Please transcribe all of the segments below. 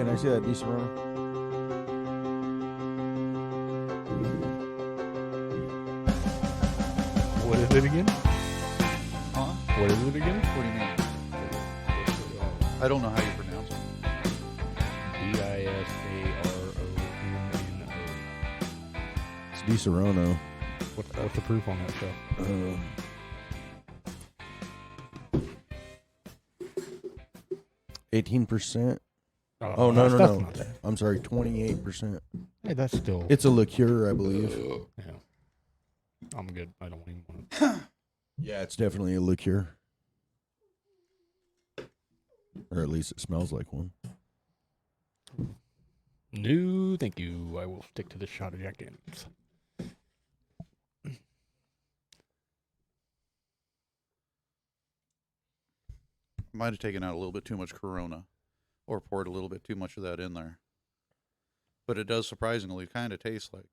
Can I see that Di Serrano? What is it again? Huh? What is it again? What do you mean? I don't know how you pronounce it. Disarrono. It's Di Serrano. What's the proof on that show? 18%. Oh, no. not that. I'm sorry, 28%. Hey, that's still. It's a liqueur, I believe. Yeah. I'm good. I don't even want to. Yeah, it's definitely a liqueur. Or at least it smells like one. No, thank you. I will stick to the shot of Jack Daniels. Might have taken out a little bit too much Corona, or poured a little bit too much of that in there. But it does surprisingly kind of taste like.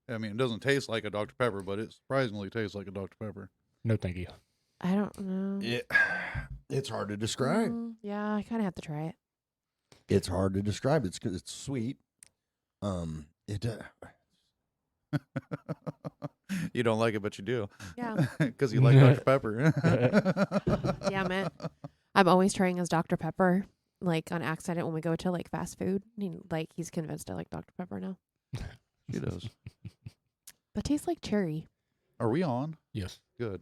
I mean, it doesn't taste like a Dr. Pepper, but it surprisingly tastes like a Dr. Pepper. No, thank you. I don't know. It's hard to describe. Yeah, I kind of have to try it. It's hard to describe. It's sweet. It. You don't like it, but you do. Yeah. Because you like Dr. Pepper. Yeah, man. I'm always trying as Dr. Pepper, like on accident when we go to like fast food. He's convinced I like Dr. Pepper now. She does. But it tastes like cherry. Are we on? Yes. Good.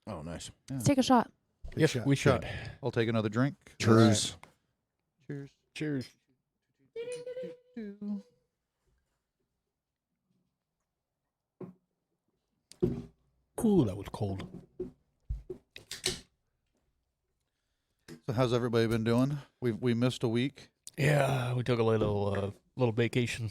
Oh, nice. Yeah. Let's take a shot. Yes, shot. we should. Shot. I'll take another drink. Cheers. Cheers. Cheers. Ooh, that was cold. So how's everybody been doing? We missed a week. Yeah, we took a little vacation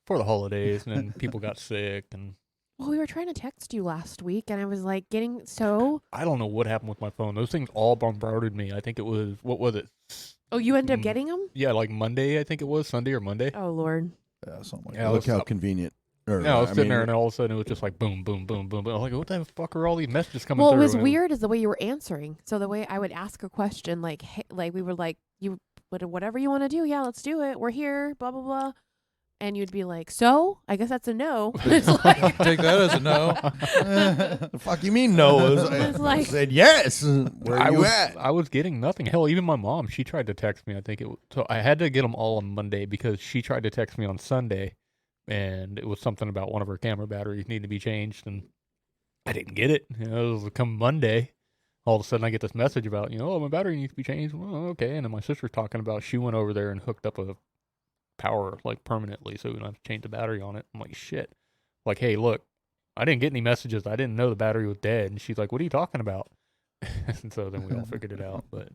for the holidays, and then people got sick, and Well, we were trying to text you last week, and I was like getting so. I don't know what happened with my phone. Those things all bombarded me. I think it was, what was it? Oh, you ended up getting them? Yeah, like Monday, I think it was, Sunday or Monday. Oh, Lord. Yeah, something like Yeah, Look how convenient. Or, Yeah, I was sitting there, and all of a sudden it was just like boom, boom, boom, boom, boom. I was like, what the fuck are all these messages coming Well, through? what was And weird is the way you were answering. So the way I would ask a question, like, hey, like we were like, whatever you want to do, yeah, let's do it. We're here, blah blah blah, and you'd be like, so I guess that's a no. It's like, Take that as a no. The fuck you mean no? It's like- I said yes. Where are you at? I was getting nothing. Hell, even my mom, she tried to text me. I think so I had to get them all on Monday because she tried to text me on Sunday, and it was something about one of her camera batteries needing to be changed, and I didn't get it. It was come Monday. All of a sudden, I get this message about, oh, my battery needs to be changed. Well, okay. And then my sister's talking about she went over there and hooked up a power like permanently, so we don't have to change the battery on it. I'm like, shit. Like, hey, look, I didn't get any messages. I didn't know the battery was dead. And she's like, what are you talking about? And so then we all figured it out. But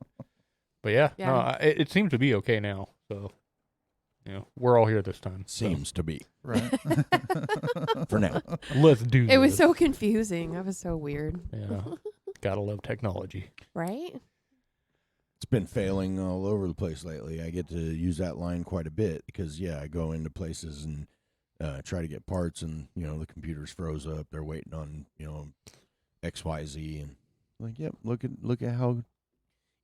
yeah. No, it seems to be okay now. So, we're all here this time. Seems to be. Right. For now. Let's do this. it was so confusing. That was so weird. Yeah. Gotta love technology. Right? It's been failing all over the place lately. I get to use that line quite a bit because, I go into places and try to get parts, and, the computer's froze up. They're waiting on, XYZ. And like, yep, look at how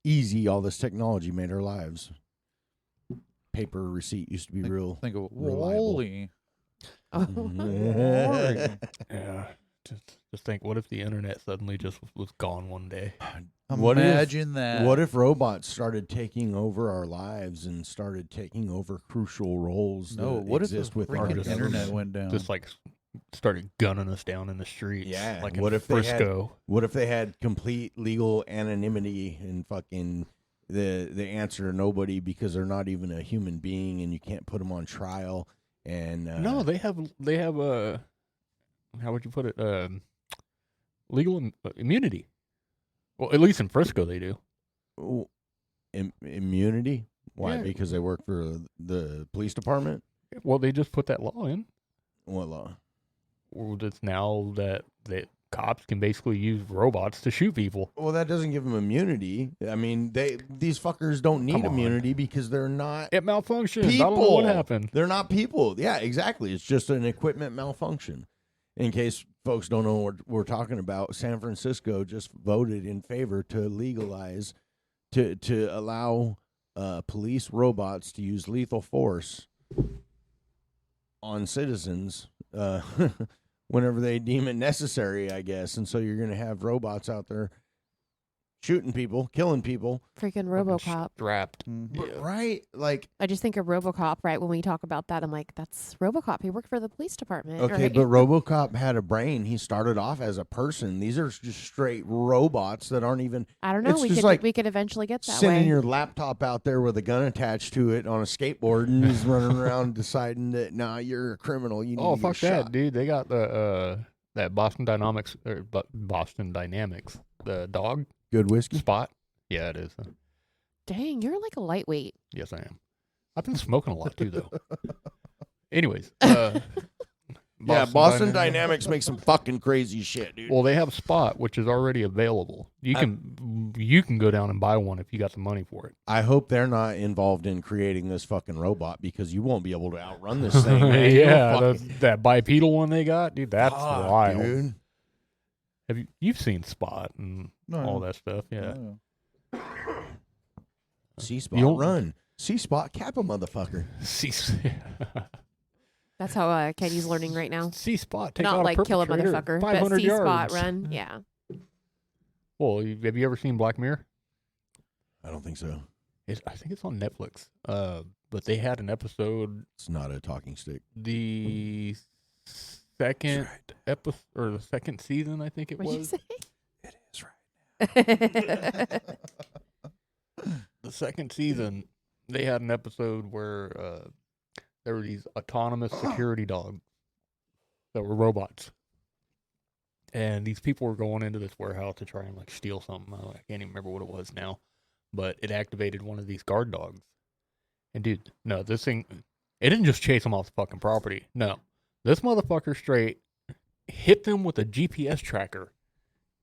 easy all this technology made our lives. Paper receipt used to be real Think of reliable. Wally. Yeah. Just think, what if the internet suddenly just was gone one day? Imagine that. What if robots started taking over our lives and started taking over crucial roles No, that what if the exist within freaking our just- internet government? went down? Just like started gunning us down in the streets. Yeah, Like what in if they had- Frisco. What if they had complete legal anonymity and fucking the answer to nobody because they're not even a human being and you can't put them on trial? And No, they have how would you put it? Legal immunity. Well, at least in Frisco they do. immunity. Why? Yeah. Because they work for the police department. Well, they just put that law in. What law? Well, it's now that cops can basically use robots to shoot people. Well, that doesn't give them immunity. I mean, these fuckers don't need Come on. immunity because they're not It malfunctioned. people. I don't know what happened. They're not people. Yeah, exactly. It's just an equipment malfunction. In case folks don't know what we're talking about, San Francisco just voted in favor to legalize, to allow police robots to use lethal force on citizens whenever they deem it necessary, I guess. And so you're going to have robots out there shooting people, killing people. Freaking Fucking RoboCop. strapped. But, Yeah. right? Like, I just think of RoboCop, right? When we talk about that, I'm like, that's RoboCop. He worked for the police department. okay, right? but RoboCop had a brain. He started off as a person. These are just straight robots that aren't even I don't know. it's We just could like we could eventually get that sending way. your laptop out there with a gun attached to it on a skateboard and he's running around deciding that, nah, you're a criminal. You need Oh, to fuck get that, shot. dude. They got the that Boston Dynamics or Boston Dynamics, the dog Good whiskey. Spot. Yeah, it is. Dang, you're like a lightweight. Yes, I am. I've been smoking a lot too, though. Anyways, Yeah, Boston Dynamics makes some fucking crazy shit, dude. Well, they have Spot, which is already available. You can go down and buy one if you got the money for it. I hope they're not involved in creating this fucking robot because you won't be able to outrun this thing. Man. Yeah, that bipedal one they got, dude. That's Fuck, wild. dude. Have you've seen Spot and all that stuff? Yeah. C-Spot You don't- run. C-Spot cap a motherfucker. That's how Kenny's learning right now. C Spot take Not out like a kill a perpetrator motherfucker, 500 but C-Spot yards. run. Yeah. Well, have you ever seen Black Mirror? I don't think so. I think it's on Netflix. But they had an episode, It's not a talking stick. the second episode or the second season, I think it What'd you was. say? It is right. The second season, they had an episode where there were these autonomous security dogs that were robots. And these people were going into this warehouse to try and like steal something. I can't even remember what it was now. But it activated one of these guard dogs. And dude, no, this thing, it didn't just chase them off the fucking property. No. This motherfucker straight hit them with a GPS tracker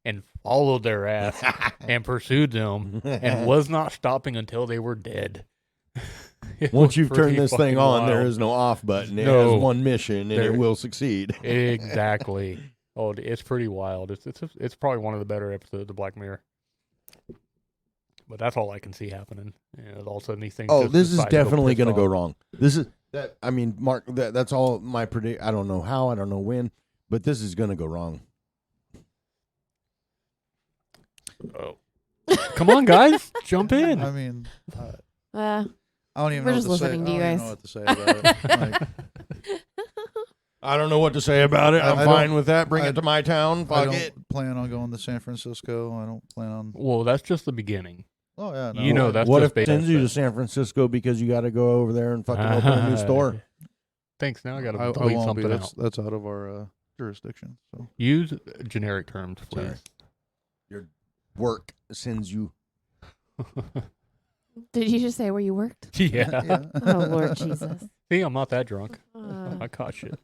and followed their ass and pursued them and was not stopping until they were dead. Once you've turned this thing on, there is no off button. It has one mission, and it will succeed. Exactly. Oh, it's pretty wild. It's probably one of the better episodes of Black Mirror. But that's all I can see happening. All of a sudden these things. Oh, just this is decide to go definitely pissed going to go off. wrong. This is that. I mean, Mark. That's all my predict. I don't know how. I don't know when. But this is going to go wrong. Oh, come on, guys, jump in. I mean, Uh, I don't even We're know just what to say. listening to you I don't even guys. know what to say about it. Like, I don't know what to say about it. I'm I fine don't- with that. Bring I- it to my town. I Fuck don't it. plan on going to San Francisco. I don't plan on. Well, that's just the beginning. Oh yeah, no, You know that's what just if it based sends on you to that. San Francisco because you got to go over there and fucking open a new store? Thanks. Now I got to I delete won't be. something That's out. that's out of our jurisdiction. So Use generic terms, Sorry. please. Your work sends you. did you just say where you worked? Yeah. Oh, Lord Jesus. See, I'm not that drunk. Uh, I caught shit.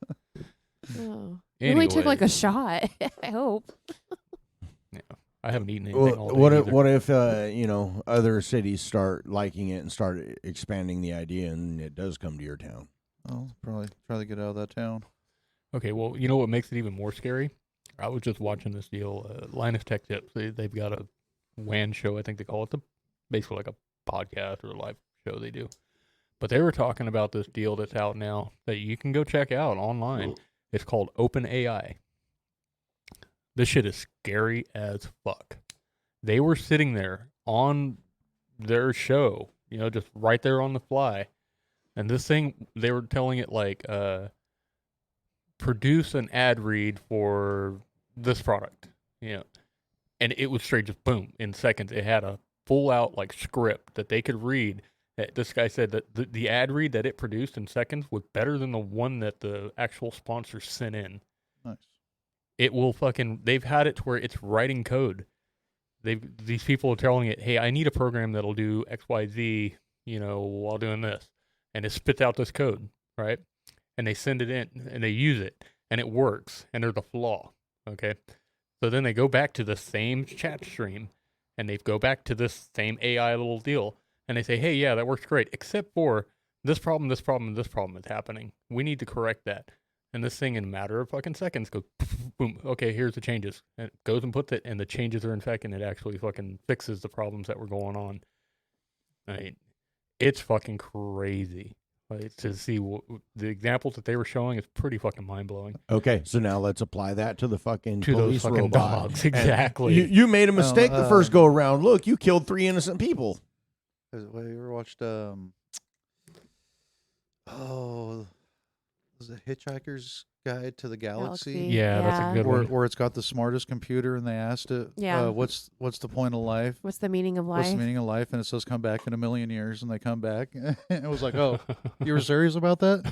oh. You only took like a shot. I hope. I haven't eaten anything all day. What if other cities start liking it and start expanding the idea and it does come to your town? I'll probably try to get out of that town. Okay, well, you know what makes it even more scary? I was just watching this deal, Linus Tech Tips. They've got a WAN show, I think they call it, basically like a podcast or a live show they do. But they were talking about this deal that's out now that you can go check out online. It's called OpenAI. This shit is scary as fuck. They were sitting there on their show, just right there on the fly. And this thing, they were telling it like, produce an ad read for this product, and it was straight just boom in seconds. It had a full out like script that they could read. This guy said that the ad read that it produced in seconds was better than the one that the actual sponsor sent in. Nice. It will they've had it to where it's writing code. These people are telling it, hey, I need a program that'll do XYZ, while doing this. And it spits out this code, right? And they send it in and they use it and it works and there's a flaw, okay? So then they go back to the same chat stream and they go back to this same AI little deal and they say, hey, yeah, that works great, except for this problem, this problem, and this problem is happening. We need to correct that. And this thing in a matter of fucking seconds goes, boom, okay, here's the changes. And it goes and puts it, and the changes are in fact, and it actually fucking fixes the problems that were going on. I mean, It's fucking crazy. Like, to see the examples that they were showing is pretty fucking mind blowing. Okay, so now let's apply that to the fucking To police those fucking robot. dogs, And exactly. You made a mistake the first go around. Look, you killed 3 innocent people. Have you ever watched was it Hitchhiker's Guide to the Galaxy? Yeah, that's a good one. Where it's got the smartest computer, and they asked it, what's the point of life? What's the meaning of life? What's the meaning of life? And it says, come back in 1,000,000 years, and they come back. And it was like, oh, you were serious about that?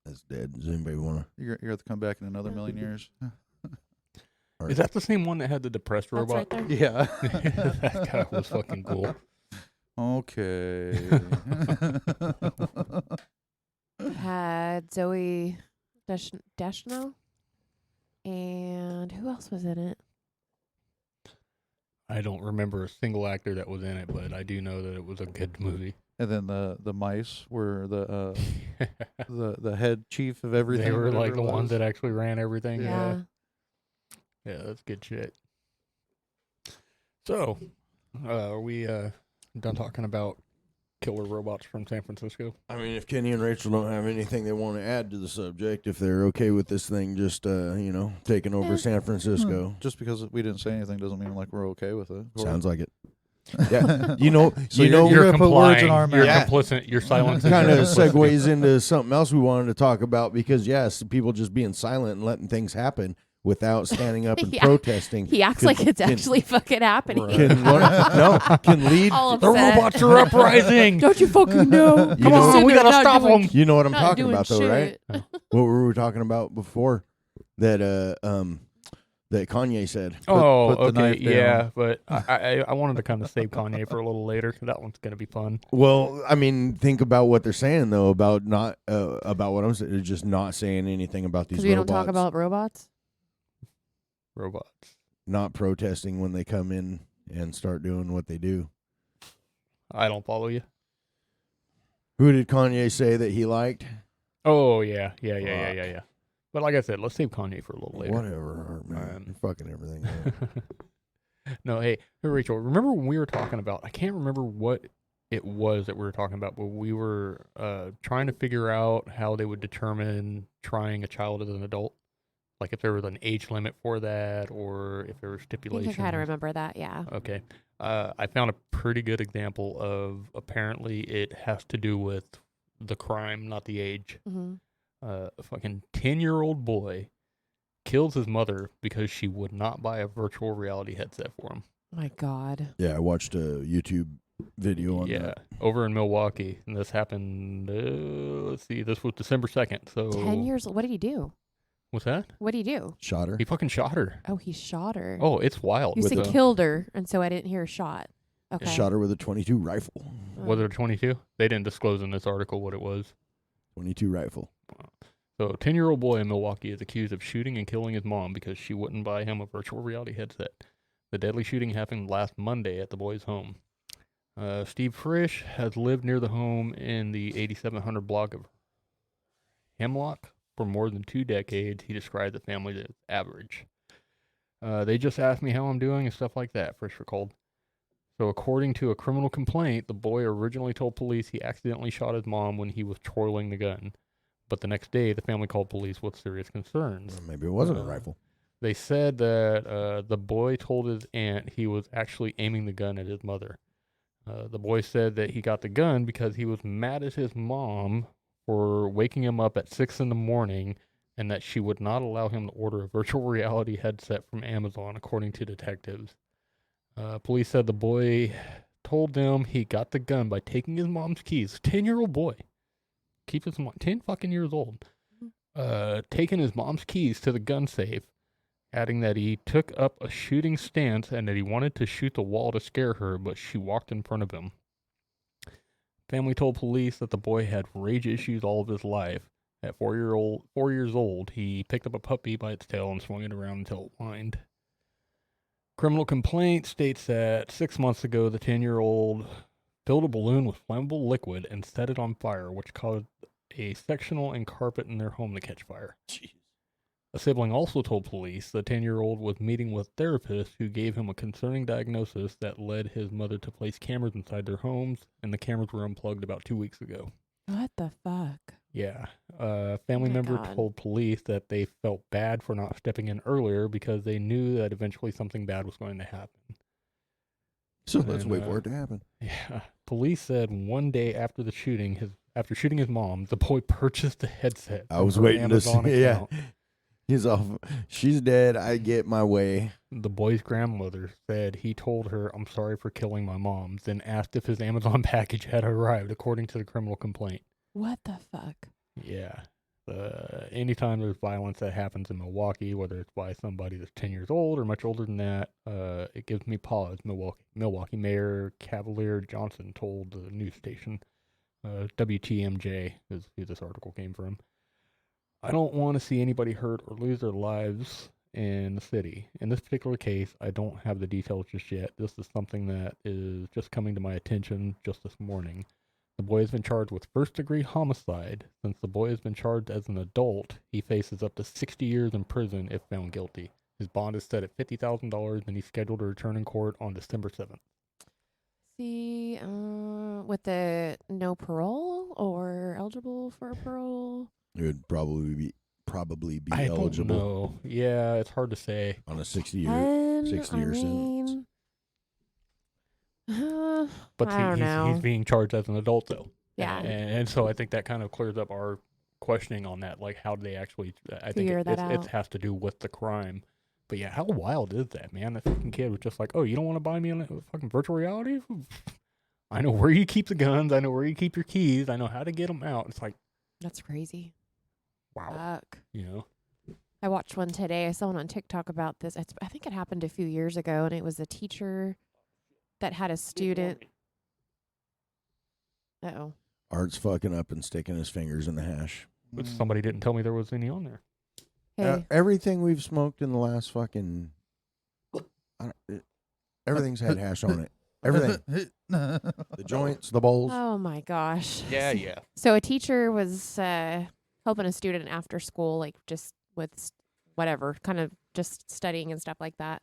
That's dead. Does anybody want to? You're going to come back in another 1,000,000 years. Is that the same one that had the depressed That's robot? right there. Yeah. That guy was fucking cool. Okay. It had Zoe Deschanel, and who else was in it? I don't remember a single actor that was in it, but I do know that it was a good movie. And then the mice were the head chief of everything. They were like whatever the it ones was. that actually ran everything. Yeah. Yeah, that's good shit. So, are we done talking about killer robots from San Francisco? I mean, if Kenny and Rachel don't have anything they want to add to the subject, if they're okay with this thing just, taking over San Francisco. Just because we didn't say anything doesn't mean like we're okay with it. Sounds like it. Yeah, you're You're gonna put words in complying. our You're mouth. complicit. You're silent. kind of segues into something else we wanted to talk about because, yes, people just being silent and letting things happen without standing up and Yeah. protesting. He acts like it's actually fucking happening. Can lead. All The upset. robots are uprising. Don't you fucking know? Come on, Sitting we there gotta not stop doing- them. You know what I'm not talking doing about, though, right? shit. What were we talking about before? That that Kanye said. Oh, put the okay, knife down. yeah, but I wanted to kind of save Kanye for a little later. That one's gonna be fun. Well, I mean, think about what they're saying though about not about what I'm saying. They're just not saying anything about these Because we don't robots. talk about robots. Robots. Not protesting when they come in and start doing what they do. I don't follow you. Who did Kanye say that he liked? Oh yeah. But like I said, let's save Kanye for a little later. Whatever, Art, man. You're fucking everything up. No, hey, Rachel, remember when we were talking about, I can't remember what it was that we were talking about, but we were trying to figure out how they would determine trying a child as an adult. Like if there was an age limit for that or if there were I stipulations. think I kind of remember that, yeah. Okay. I found a pretty good example of apparently it has to do with the crime, not the age. Mm-hmm. A fucking 10-year-old boy kills his mother because she would not buy a virtual reality headset for him. My God. Yeah, I watched a YouTube video on that. Over in Milwaukee. And this happened, let's see, this was December 2nd. So 10 years. What did he do? What's that? What did he do? Shot her. He fucking shot her. Oh, he shot her. Oh, it's wild. You With said a- killed her, and so I didn't hear a shot. Okay. Shot her with a .22 rifle. Was it a 22? They didn't disclose in this article what it was. .22 rifle. So a 10-year-old boy in Milwaukee is accused of shooting and killing his mom because she wouldn't buy him a virtual reality headset. The deadly shooting happened last Monday at the boy's home. Steve Frisch has lived near the home in the 8700 block of Hemlock for more than 2 decades. He described the family as average. They just asked me how I'm doing and stuff like that, Frisch recalled. So according to a criminal complaint, the boy originally told police he accidentally shot his mom when he was twirling the gun. But the next day, the family called police with serious concerns. Well, maybe it wasn't a rifle. They said that the boy told his aunt he was actually aiming the gun at his mother. The boy said that he got the gun because he was mad at his mom for waking him up at 6 a.m. and that she would not allow him to order a virtual reality headset from Amazon, according to detectives. Police said the boy told them he got the gun by taking his mom's keys. 10-year-old boy. Keep his mom 10 fucking years old. Taking his mom's keys to the gun safe, adding that he took up a shooting stance and that he wanted to shoot the wall to scare her, but she walked in front of him. Family told police that the boy had rage issues all of his life. At 4 years old, he picked up a puppy by its tail and swung it around until it whined. Criminal complaint states that 6 months ago, the 10-year-old filled a balloon with flammable liquid and set it on fire, which caused a sectional and carpet in their home to catch fire. Jeez. A sibling also told police the 10-year-old was meeting with therapists who gave him a concerning diagnosis that led his mother to place cameras inside their homes, and the cameras were unplugged about 2 weeks ago. What the fuck? Yeah. A family my member God. told police that they felt bad for not stepping in earlier because they knew that eventually something bad was going to happen. So let's And, wait for it to happen. Yeah. Police said one day after the shooting, after shooting his mom, the boy purchased a headset. I from was her waiting Amazon to see. Yeah. account. He's off. She's dead. I get my way. The boy's grandmother said he told her, "I'm sorry for killing my mom," then asked if his Amazon package had arrived, according to the criminal complaint. What the fuck? Yeah. Anytime there's violence that happens in Milwaukee, whether it's by somebody that's 10 years old or much older than that, it gives me pause. Milwaukee Mayor Cavalier Johnson told the news station, WTMJ, is who this article came from. "I don't want to see anybody hurt or lose their lives in the city. In this particular case, I don't have the details just yet. This is something that is just coming to my attention just this morning. The boy has been charged with first-degree homicide. Since the boy has been charged as an adult, he faces up to 60 years in prison if found guilty. His bond is set at $50,000, and he's scheduled to return in court on December 7th. See, with the no parole or eligible for parole? It would probably be I eligible don't know. Yeah, it's hard to say. on a 60-year I sentence. mean, But I don't know. he's being charged as an adult, though. Yeah. And so I think that kind of clears up our questioning on that. Like, how do they actually, I think Figure that it out. has to do with the crime. But yeah, how wild is that, man? That fucking kid was just like, "Oh, you don't want to buy me a fucking virtual reality? I know where you keep the guns. I know where you keep your keys. I know how to get them out." It's like, That's crazy. wow. Fuck. You know? I watched one today. I saw one on TikTok about this. I think it happened a few years ago, and it was a teacher that had a student. Uh-oh. Art's fucking up and sticking his fingers in the hash. But somebody didn't tell me there was any on there. Hey, Everything we've smoked in the last fucking... everything's had hash on it. Everything. The joints, the bowls. oh my gosh. Yeah. So a teacher was helping a student after school, like just with whatever, kind of just studying and stuff like that.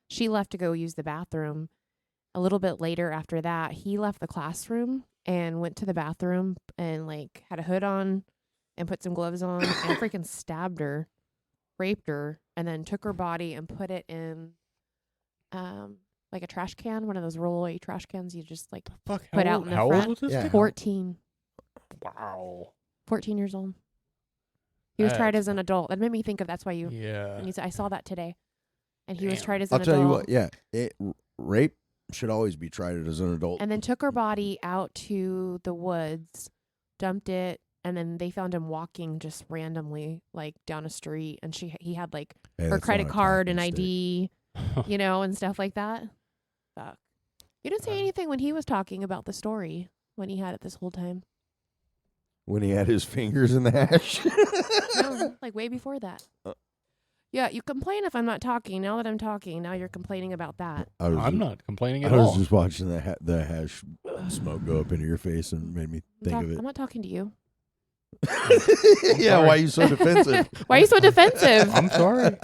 She left to go use the bathroom. A little bit later after that, he left the classroom and went to the bathroom and like had a hood on and put some gloves on and freaking stabbed her, raped her, and then took her body and put it in like a trash can, one of those roll-away trash cans you just like Fuck, put out in the how front. old was this Yeah. kid? 14. Wow. 14 years old. He was tried That's- as an adult. That made me think of that's why you. Yeah. And I saw that today, and he was Damn. tried as I'll an tell adult. you what, yeah. Rape should always be tried as an adult. And then took her body out to the woods, dumped it, and then they found him walking just randomly, like down a street. And he had like Hey, her that's credit not a card and talking stick. ID, you know, and stuff like that. Fuck. You didn't say anything when he was talking about the story when he had it this whole time. When he had his fingers in the hash. No, like way before that. Yeah, you complain if I'm not talking. Now that I'm talking, now you're complaining about that. I'm not complaining at I was all. just watching the hash smoke go up into your face and made me think of I'm it. not talking to you. Yeah, sorry. why are you so defensive? Why are you so defensive? I'm sorry.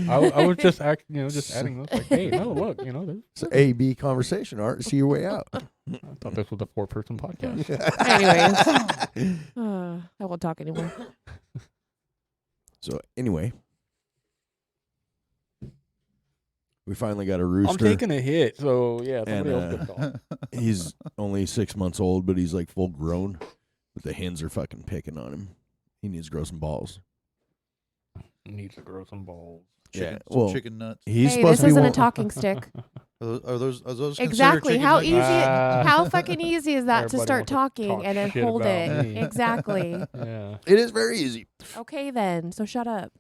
I was just just adding this. Like, hey, no, look, there's It's an A-B conversation, Art. See your way out. I thought this was a 4-person podcast. Anyways, I won't talk anymore. So anyway, we finally got a rooster. I'm taking a hit, so yeah, somebody And, else could talk. He's only 6 months old, but he's like full grown. But the hens are fucking picking on him. He needs to grow some balls. Needs to grow some balls. Chicken, Yeah, well, chicken nuts. He's Hey, supposed this to be isn't one. a talking stick. Are those considered Exactly. chicken How nuggets? easy? Ah. How fucking easy is that to Everybody start wants to talking talk and then shit hold about it? me. Exactly. Yeah. It is very easy. Okay, then. So shut up.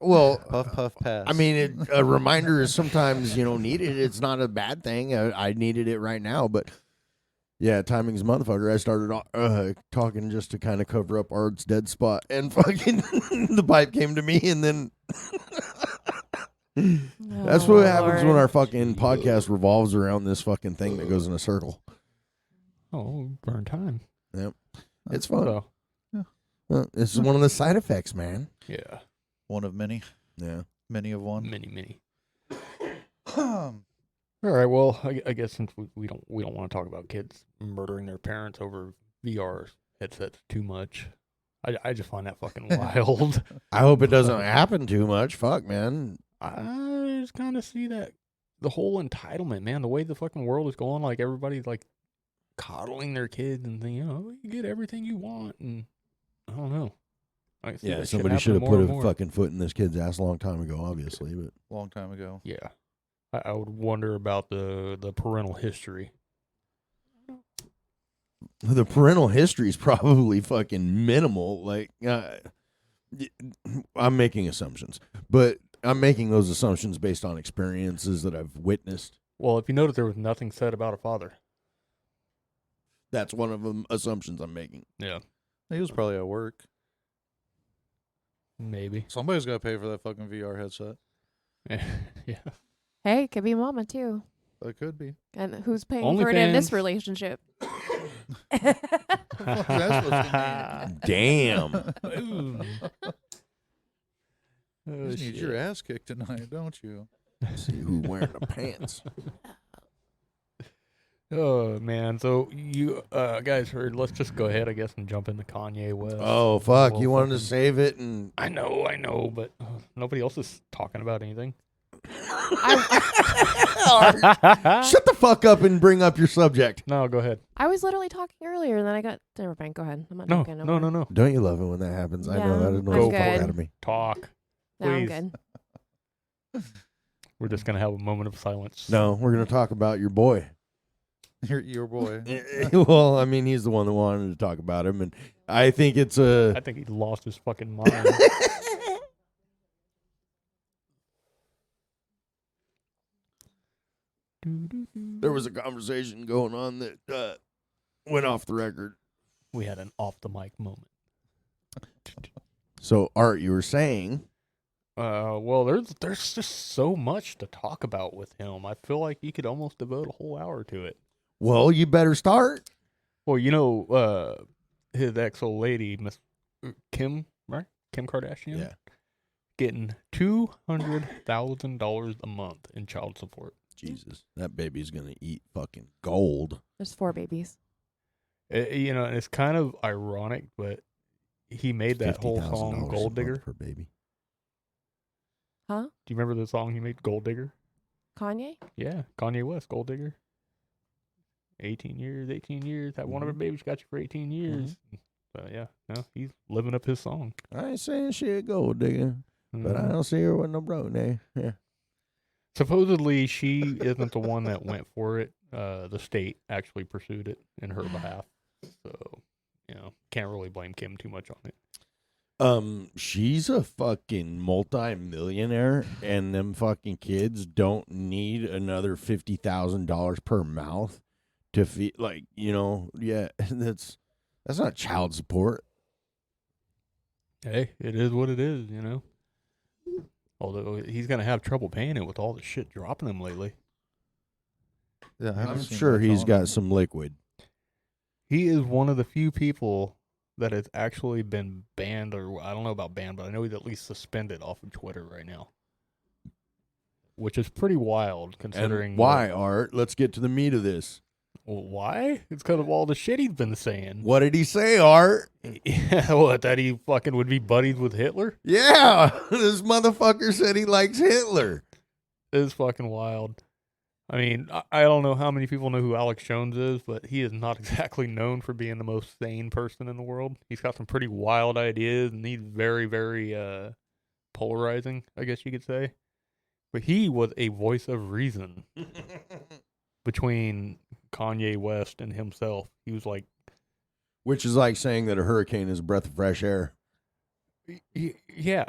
Well, Puff, puff, pass. I mean, a reminder is sometimes, needed. It's not a bad thing. I needed it right now, but yeah, timing's a motherfucker. I started talking just to kind of cover up Art's dead spot, and fucking the pipe came to me, and then that's Oh, what happens when Lord. our fucking podcast revolves around this fucking thing that goes in a circle. Oh, burn time. It's fun. So, Well, this is one of the side effects, man. Yeah. One of many. Yeah. Many of one. Many. All right. Well, I guess since we don't want to talk about kids murdering their parents over VR headsets too much, I just find that fucking wild. I hope it doesn't happen too much. Fuck, man. I just kind of see that the whole entitlement, man, the way the fucking world is going, like everybody's like coddling their kids and thinking, you get everything you want, and I don't know. I see that somebody should have happening put more a and more. fucking foot in this kid's ass a long time ago, obviously, but Long time ago. Yeah, I would wonder about the parental history. the parental history is probably fucking minimal. Like, I'm making assumptions, but I'm making those assumptions based on experiences that I've witnessed. Well, if you notice, there was nothing said about a father. That's one of them assumptions I'm making. Yeah, He was probably at work. maybe. Somebody's got to pay for that fucking VR headset. Yeah. Hey, it could be mama too. That could be. And who's paying for it in this OnlyFans. relationship? What the fuck is that supposed to Damn. Ooh. You Oh, just need shit. your ass kicked tonight, don't you? See who wearing the pants. Oh man, so you guys heard? Let's just go ahead, I guess, and jump into Kanye West. Oh fuck! Well, You wanted to fucking- save it, and I know, but nobody else is talking about anything. shut the fuck up and bring up your subject. No, go ahead. I was literally talking earlier, and then I got. Never mind. Go ahead. I'm not No, talking no. Don't you love it when that happens? I know Yeah, that I'm annoys the fuck good. out of me. Talk. No, I'm Please. good. We're just gonna have a moment of silence. No, we're gonna talk about your boy. Your boy. Well, I mean, he's the one that wanted to talk about him, and I think it's a. I think he lost his fucking mind. There was a conversation going on that went off the record. We had an off the mic moment. So, Art, you were saying, Well, there's just so much to talk about with him. I feel like you could almost devote a whole hour to it. well, you better start. Well, you know, his ex old lady, Miss Kim, right? Kim Kardashian. Yeah. Getting $200,000 a month in child support. Jesus, that baby's gonna eat fucking gold. There's 4 babies. You know, and it's kind of ironic, but he made that whole song $50,000 Gold a month Digger. per baby. Huh? Do you remember the song he made, Gold Digger? Kanye? Yeah, Kanye West, Gold Digger. 18 years. Had one of her babies, got you for 18 years. So, yeah, no, he's living up his song. I ain't saying she a gold digger, but I Mhm. don't see her with no broke day. Yeah. Supposedly, she isn't the one that went for it. The state actually pursued it in her behalf. So, you know, can't really blame Kim too much on it. She's a fucking multi-millionaire, and them fucking kids don't need another $50,000 per mouth to feed. Like, you know, yeah, that's not child support. Hey, it is what it is, you know. Although he's going to have trouble paying it with all the shit dropping him lately. Yeah, I haven't I'm seen sure much he's on got it. some liquid. He is one of the few people that has actually been banned, or I don't know about banned, but I know he's at least suspended off of Twitter right now. Which is pretty wild, considering... And why, Art? Let's get to the meat of this. Well, why? It's because of all the shit he's been saying. What did he say, Art? What, that he fucking would be buddies with Hitler? Yeah, this motherfucker said he likes Hitler. It's fucking wild. I mean, I don't know how many people know who Alex Jones is, but he is not exactly known for being the most sane person in the world. He's got some pretty wild ideas, and he's very, very polarizing, I guess you could say. But he was a voice of reason between Kanye West and himself. He was like, Which is like saying that a hurricane is a breath of fresh air. yeah.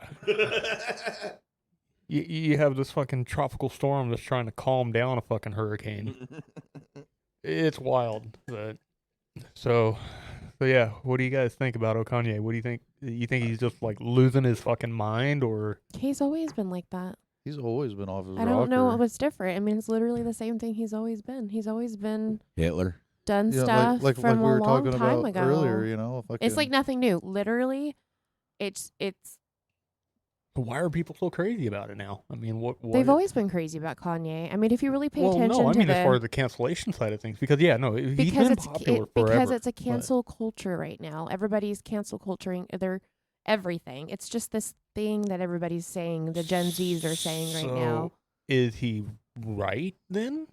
You have this fucking tropical storm that's trying to calm down a fucking hurricane. It's wild. But so yeah, what do you guys think about Kanye? What do you think? You think he's just like losing his fucking mind, or He's always been like that. He's always been off his I don't know rocker. what's different. I mean, it's literally the same thing he's always been. He's always been Hitler. done stuff like from we a were long talking time about ago. earlier. It's like nothing new. Literally, it's. Why are people so crazy about it now? I mean, what? They've always been crazy about Kanye. I mean, if you really pay well, attention no, I to mean as far as the cancellation side of things, because he's because been it's popular forever. because it's a cancel culture right now. Everybody's cancel culturing their everything. It's just this thing that everybody's saying. The Gen Zs are saying right now. Is he right then?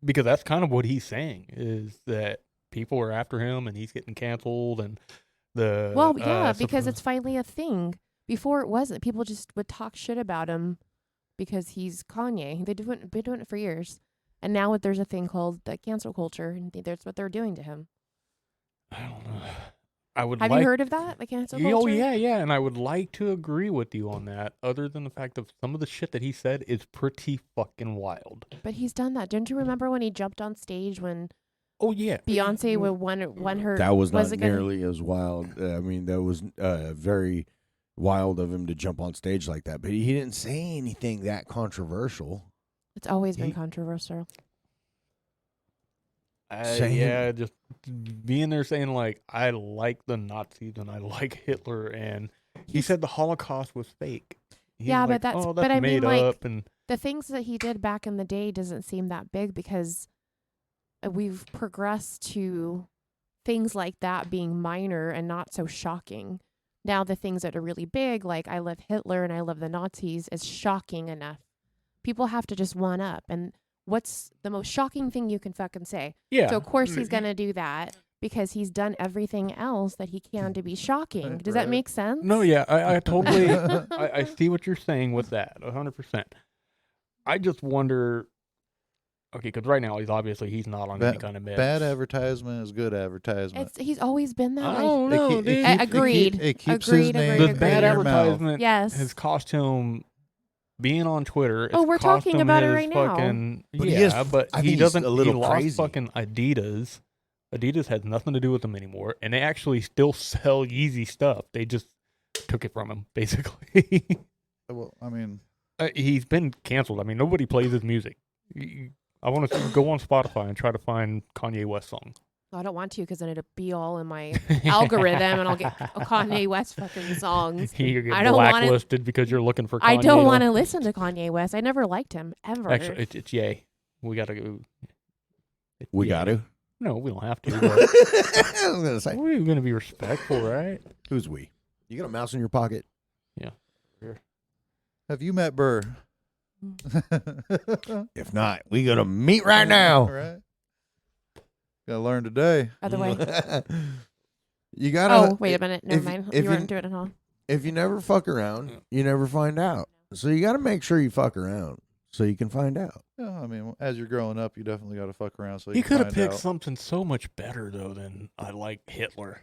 Because that's kind of what he's saying, is that people are after him and he's getting canceled, and because it's finally a thing. Before it wasn't. People just would talk shit about him because he's Kanye. They've been doing it for years. And now there's a thing called the cancel culture, and that's what they're doing to him. I don't know. Have you heard of that, the cancel culture? Oh, yeah, and I would like to agree with you on that, other than the fact of some of the shit that he said is pretty fucking wild. But he's done that. Don't you remember when he jumped on stage when Oh, yeah. Beyonce won her... That was not nearly as wild. I mean, that was very wild of him to jump on stage like that. But he didn't say anything that controversial. It's always been controversial. Just being there saying, like, I like the Nazis and I like Hitler, and he said the Holocaust was fake. But I made mean, like, up, and the things that he did back in the day doesn't seem that big because we've progressed to things like that being minor and not so shocking. Now the things that are really big, like I love Hitler and I love the Nazis, is shocking enough. People have to just one up. And what's the most shocking thing you can fucking say? Yeah. So of course he's going to do that because he's done everything else that he can to be shocking. Does that make sense? No, yeah, I totally, I see what you're saying with that, 100%. I just wonder, okay, because right now he's not on any kind of meds. Bad advertisement is good advertisement. He's always been that way. Oh, no, dude. Agreed. It keeps Agreed, his name The bad in your mouth. advertisement has cost him being on Twitter. Oh, we're talking about it right now. But he doesn't. A little he lost crazy. fucking Adidas. Adidas has nothing to do with him anymore, and they actually still sell Yeezy stuff. They just took it from him, basically. Well, I mean, he's been canceled. I mean, nobody plays his music. I want to go on Spotify and try to find Kanye West songs. I don't want to because then it'll be all in my algorithm and I'll get Kanye West fucking songs. You get I don't want blacklisted because you're looking for Kanye. I don't want to listen to Kanye West. I never liked him, ever. Actually, it's Ye. We got to go. We got to? No, we don't have to. I was going to say. We're going to be respectful, right? Who's we? You got a mouse in your pocket? Yeah. Sure. have you met Burr? If not, we got to meet right now. All right. Gotta learn today. Other way. You gotta. Oh, wait a minute. Never mind. You weren't doing it, huh? If you never fuck around, you never find out. So you got to make sure you fuck around so you can find out. Yeah, I mean, as you're growing up, you definitely got to fuck around. So He you could can have find picked out. something so much better though than I like Hitler.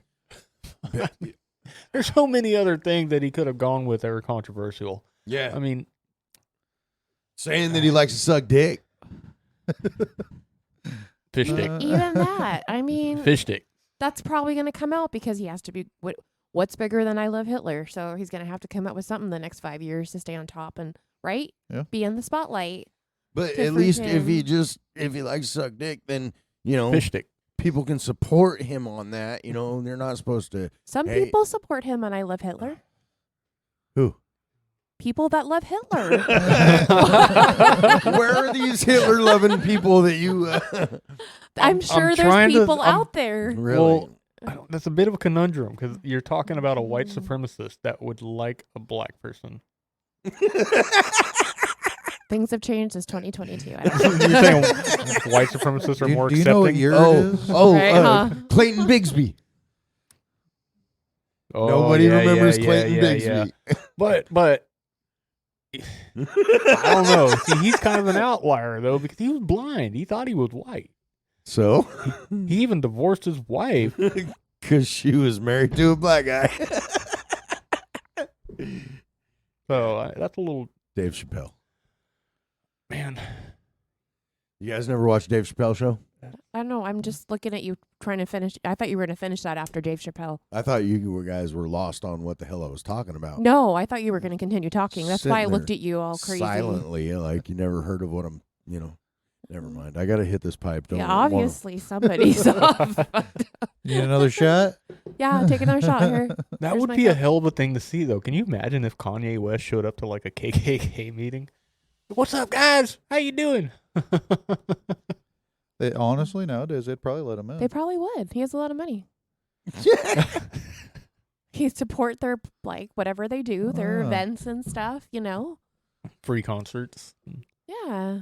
There's so many other things that he could have gone with that are controversial. Yeah. I mean, saying that he likes to suck dick. fish stick. Even that. I mean, Fish stick. that's probably going to come out because he has to be. What's bigger than I love Hitler? So he's going to have to come up with something the next 5 years to stay on top and be in the spotlight. But to at least freaking- if he likes to suck dick, then Fish stick. people can support him on that. They're not supposed to. Some Hey. people support him and I love Hitler. Who? People that love Hitler. Where are these Hitler loving people that you? I'm sure there's trying to- people I'm- out there. Really? Well, that's a bit of a conundrum because you're talking about a white supremacist that would like a black person. Things have changed since 2022. I You're don't know. saying white supremacists are more Do you accepting? know what year it is? Right, huh? Clayton Bigsby. Oh, Nobody yeah, remembers yeah, Clayton yeah, Bigsby. yeah. But I don't know. See, he's kind of an outlier though because he was blind. He thought he was white. So, He even divorced his wife. because she was married to a black guy. So that's a little Dave Chappelle. man. You guys never watched Dave Chappelle show? I don't know. I'm just looking at you trying to finish. I thought you were going to finish that after Dave Chappelle. I thought you guys were lost on what the hell I was talking about. No, I thought you were going to continue talking. That's why I Sitting looked there at you all crazy. Silently, like you never heard of what I'm. Never mind. I got to hit this pipe. Don't Yeah, want- obviously somebody's off. You need another shot? Yeah, take another shot here. That Here's would my be a cup. hell of a thing to see, though. Can you imagine if Kanye West showed up to like a KKK meeting? What's up, guys? How you doing? Honestly, nowadays, they'd probably let him in. They probably would. He has a lot of money. He support their like whatever they do, their Ah. events and stuff. You know. Free concerts. Yeah.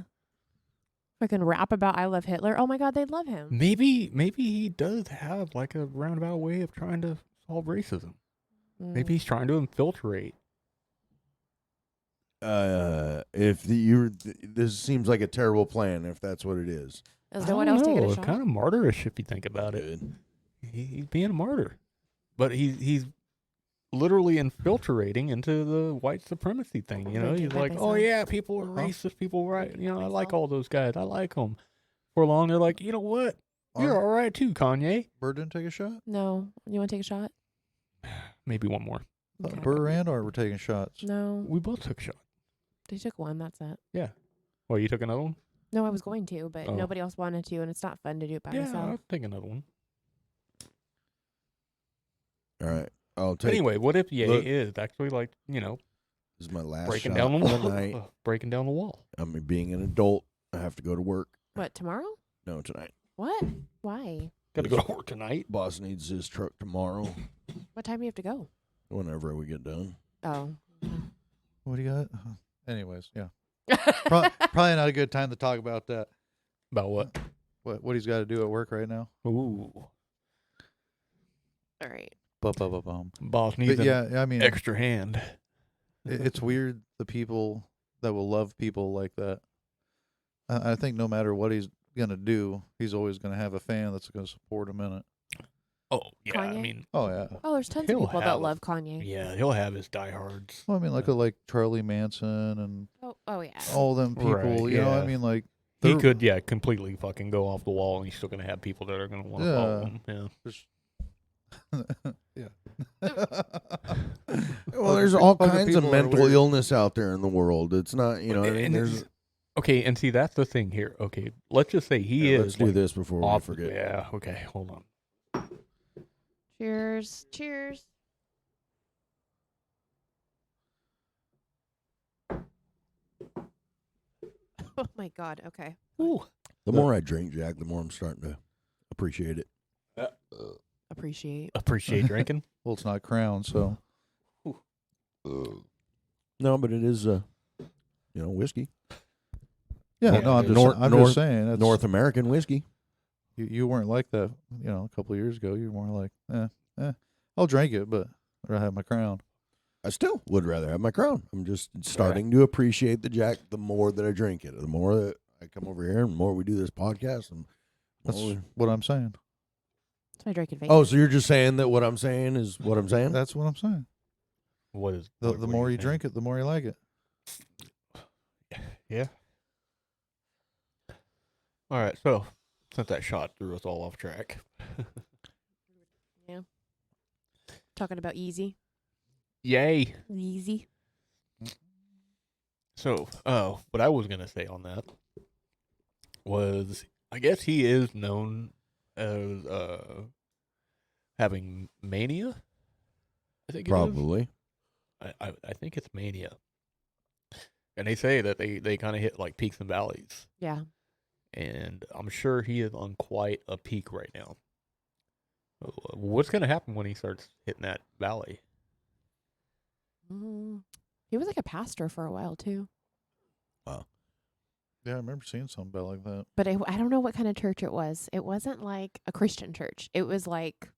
Fucking rap about I love Hitler. Oh my God, they'd love him. Maybe he does have like a roundabout way of trying to solve racism. Maybe he's trying to infiltrate. This seems like a terrible plan if that's what it is. Is no one else taking a shot? Kind of martyrish if you think about it. Good. He's being a martyr, but he's literally infiltrating into the white supremacy thing. You know, Making he's Pepe like, oh sound. yeah, people are racist, people right. You know, I Pepe like sound. all those guys. I like them. For long, they're like, you know what? You're all right too, Kanye. Bird didn't take a shot? No. You want to take a shot? Maybe one more. Okay. Burr and Art were taking shots. No. We both took a shot. They took one. That's it. Well, you took another one? No, I was going to, but Oh. nobody else wanted to, and it's not fun to do it by Yeah, myself. I'll take another one. All right. I'll take. Anyway, what if Ye Look. is actually like, you know, This is my last breaking shot down the of wall? the night. Breaking down the wall. I'm being an adult. I have to go to work. What, tomorrow? No, tonight. What? Why? Got to go to work tonight. Boss needs his truck tomorrow. What time do you have to go? Whenever we get done. Oh. What do you got? Anyways, yeah. Probably not a good time to talk about that. About what? What he's got to do at work right now. Ooh. All right. Bum. Boss needs But an yeah, I mean, extra hand. it's weird the people that will love people like that. I think no matter what he's going to do, he's always going to have a fan that's going to support him in it. Oh, yeah. I Kanye? mean, Oh, yeah. Oh, there's tons He'll of people that have- love Kanye. yeah, he'll have his diehards. Well, I mean, look at like Charlie Manson and Oh yeah. all them people. Right, you know, yeah. I mean, like He they're- could, yeah, completely fucking go off the wall, and he's still going to have people that are going to want to follow him. Yeah. Well, there's all Other kinds of people are mental weird. illness out there in the world. It's not, you know, I mean, And there's. okay, and see, that's the thing here. Okay, let's just say he Yeah, is. let's do like, this before we off- forget. Yeah, okay, hold on. Cheers. Cheers. Oh my God. Okay. Ooh. The more I drink, Jack, the more I'm starting to appreciate it. Appreciate. Appreciate drinking. well, it's not Crown, so No, but it is, whiskey. yeah. Yeah, No, I'm it just saying. That's, North American whiskey. you weren't like that. You know, a couple of years ago, you were more like, I'll drink it, but I'd rather have my Crown. I still would rather have my Crown. I'm just starting to appreciate the Jack the more that I drink it. The more that I come over here and the more we do this podcast. And That's more we- what I'm saying. That's my drinking vape. Oh, so you're just saying that what I'm saying is what I'm saying? That's what I'm saying. What is The what more are you saying? drink it, the more you like it. Yeah. All right, so since that shot threw us all off track, Talking about easy. yay. Easy. So, what I was gonna say on that was, I guess he is known as having mania. I think it is. Probably. I think it's mania, and they say that they kind of hit like peaks and valleys, Yeah. and I'm sure he is on quite a peak right now. What's gonna happen when he starts hitting that valley? He was like a pastor for a while too. Yeah, I remember seeing something about like that. But I don't know what kind of church it was. It wasn't like a Christian church. It was like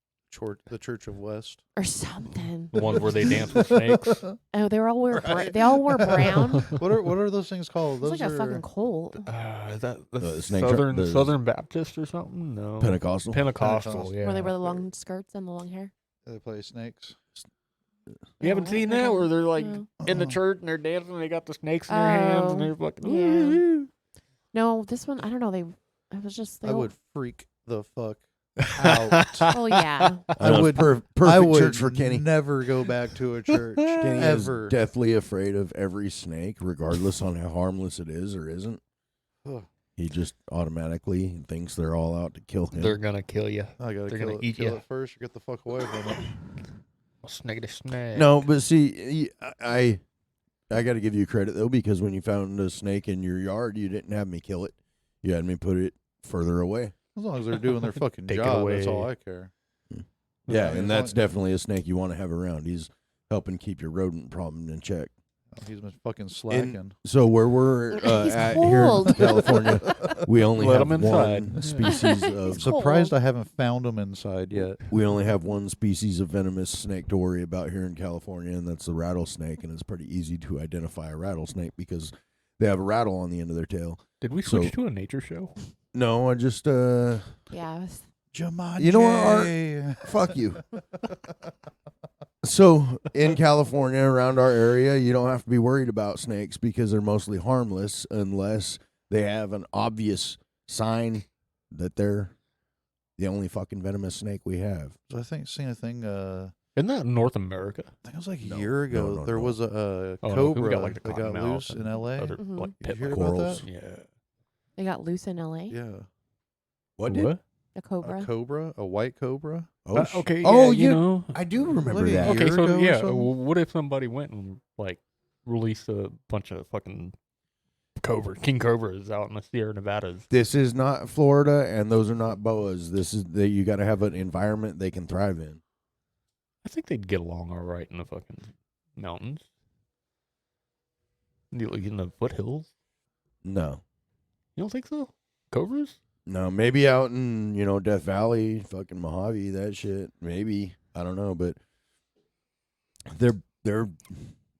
The Church of West. or something. The one where they dance with snakes. Oh, they all wore Right. they all wore brown. What are those things called? It's Those like are a fucking cult. Is that the snake Southern Baptist or something? No, Pentecostal. Pentecostal. Pentecostal. Yeah. Where they wear the long skirts and the long hair. they play snakes. You haven't No, seen I that don't- where they're like no. in the Uh-uh. church and they're dancing and they got the snakes in their hands and Oh, they're fucking. yeah. No, this one I don't know. It was just. I would freak the fuck out. Oh yeah. I know, would- perfect I would church for Kenny. never go back to a church Kenny ever. is deathly afraid of every snake, regardless on how harmless it is or isn't. Ugh. He just automatically thinks they're all out to kill him. They're gonna kill you. I gotta They're kill gonna it, eat kill ya. it first or get the fuck away from it. Snaggy snag. No, but see, I got to give you credit though, because when you found a snake in your yard, you didn't have me kill it. You had me put it further away. As long as they're doing their fucking Take it job, that's away. all I care. Yeah, I mean, and as that's definitely a snake you want to have around. He's helping keep your rodent problem in check. He's been fucking slacking. So where we're He's at here in cold. California, we only Let have him one inside. species of He's Surprised cold. I haven't found them inside yet. we only have one species of venomous snake to worry about here in California, and that's the rattlesnake. And it's pretty easy to identify a rattlesnake because they have a rattle on the end of their tail. Did we switch So- to a nature show? No, I just Yeah. I was- Jumanji. You know what, Art? Fuck you. So in California, around our area, you don't have to be worried about snakes because they're mostly harmless unless they have an obvious sign that they're the only fucking venomous snake we have. So I think seen a thing. Isn't that North America? I think it was like a No, year ago. no, there no. was a Oh, no, cobra we got like the that got cottonmouth loose in and L.A. Other, Mhm. like, Did you hear pit about Corals. that? Yeah. They got loose in LA. Yeah. What? What? A cobra. A cobra, a white cobra. Oh, Okay. Oh, yeah, you know. I do remember Like a that. year Okay, so ago or yeah, something? what if somebody went and like released a bunch of fucking king cobras out in the Sierra Nevadas? This is not Florida, and those are not boas. This is that you got to have an environment they can thrive in. I think they'd get along all right in the fucking mountains. Like in the foothills. No, You don't think so? Cobras? no, maybe out in Death Valley, fucking Mojave, that shit. Maybe I don't know, but they're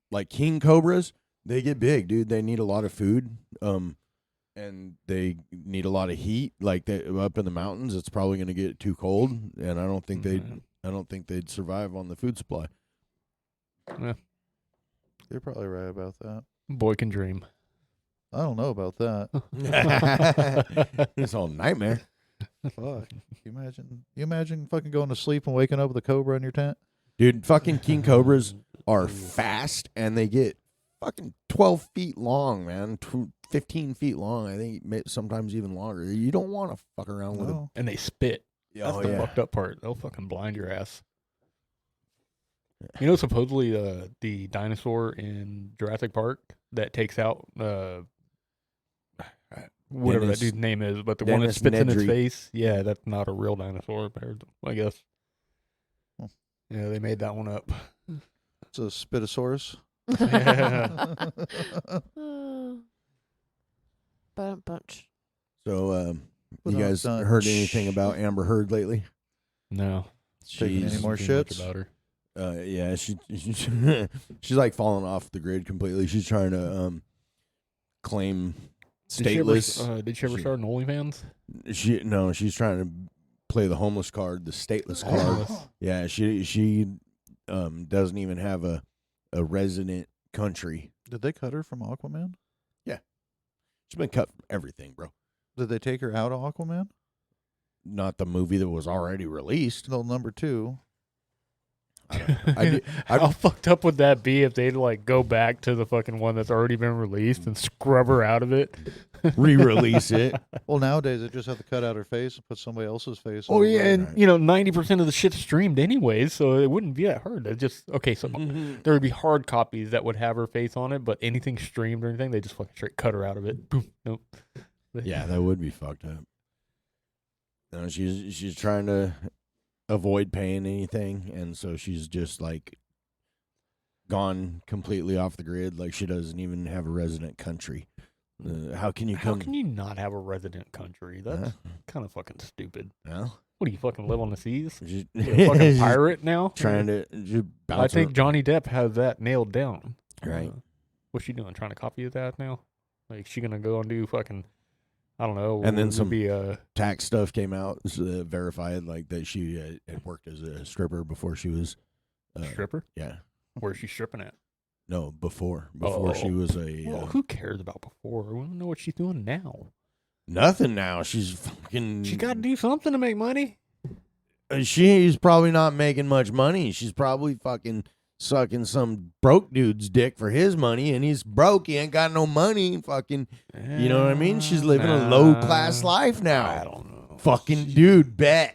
like king cobras. They get big, dude. They need a lot of food, and they need a lot of heat. Like they up in the mountains, it's probably going to get too cold, and I don't think they'd survive on the food supply. You're probably right about that. Boy can dream. I don't know about that. It's all nightmare. Fuck. You imagine fucking going to sleep and waking up with a cobra in your tent? Dude, fucking king cobras are fast, and they get fucking 12 feet long, man. 15 feet long. I think sometimes even longer. You don't want to fuck around with No. And they spit. a... That's the fucked up part. They'll fucking blind your ass. You know, supposedly the dinosaur in Jurassic Park that takes out whatever Dennis- that dude's name is, but the one that Dennis spits in its Nedry. face, yeah, that's not a real dinosaur, I guess. Hmm. Yeah, they made that one up. It's a Spitosaurus. Bunch. So, Put you on guys Dutch. heard anything about Amber Heard lately? No, Taking any She's, more too much shits? about her. yeah, she's like falling off the grid completely. She's trying to claim stateless. Did she ever She- start an OnlyFans? She's trying to play the homeless card, the stateless card. Homeless. Yeah, she doesn't even have a resident country. Did they cut her from Aquaman? She's been cut from everything, bro. Did they take her out of Aquaman? Not the movie that was already released. No, number 2. How fucked up would that be if they'd like go back to the fucking one that's already been released and scrub her out of it? Re-release it. Well, nowadays they just have to cut out her face and put somebody else's face. Oh over yeah, it. and 90% of the shit's streamed anyways, so it wouldn't be that hard. It just so there would be hard copies that would have her face on it, but anything streamed or anything, they just fucking straight cut her out of it. Boom. Nope. Yeah, that would be fucked up. No, she's trying to avoid paying anything, and so she's just like gone completely off the grid. Like she doesn't even have a resident country. How can you How come? can you not have a resident country? That's Huh? kind of fucking stupid. Well, What do you fucking live on the seas? she's You a fucking pirate now? trying to just bounce I think Johnny Depp has that nailed down. Right. What's she doing? Trying to copy that now? Like she gonna go and do fucking, I don't know. And then would some be tax stuff came out, verified like that she had worked as a stripper before she was stripper. Yeah, Where's she stripping at? no, before she Oh. was a Well, who cares about before? We don't know what she's doing now. nothing now. She's fucking. She got to do something to make money. She's probably not making much money. She's probably fucking sucking some broke dude's dick for his money, and he's broke. He ain't got no money. Fucking, you know what I mean? She's living a low class life now. I don't know. Fucking dude, bet.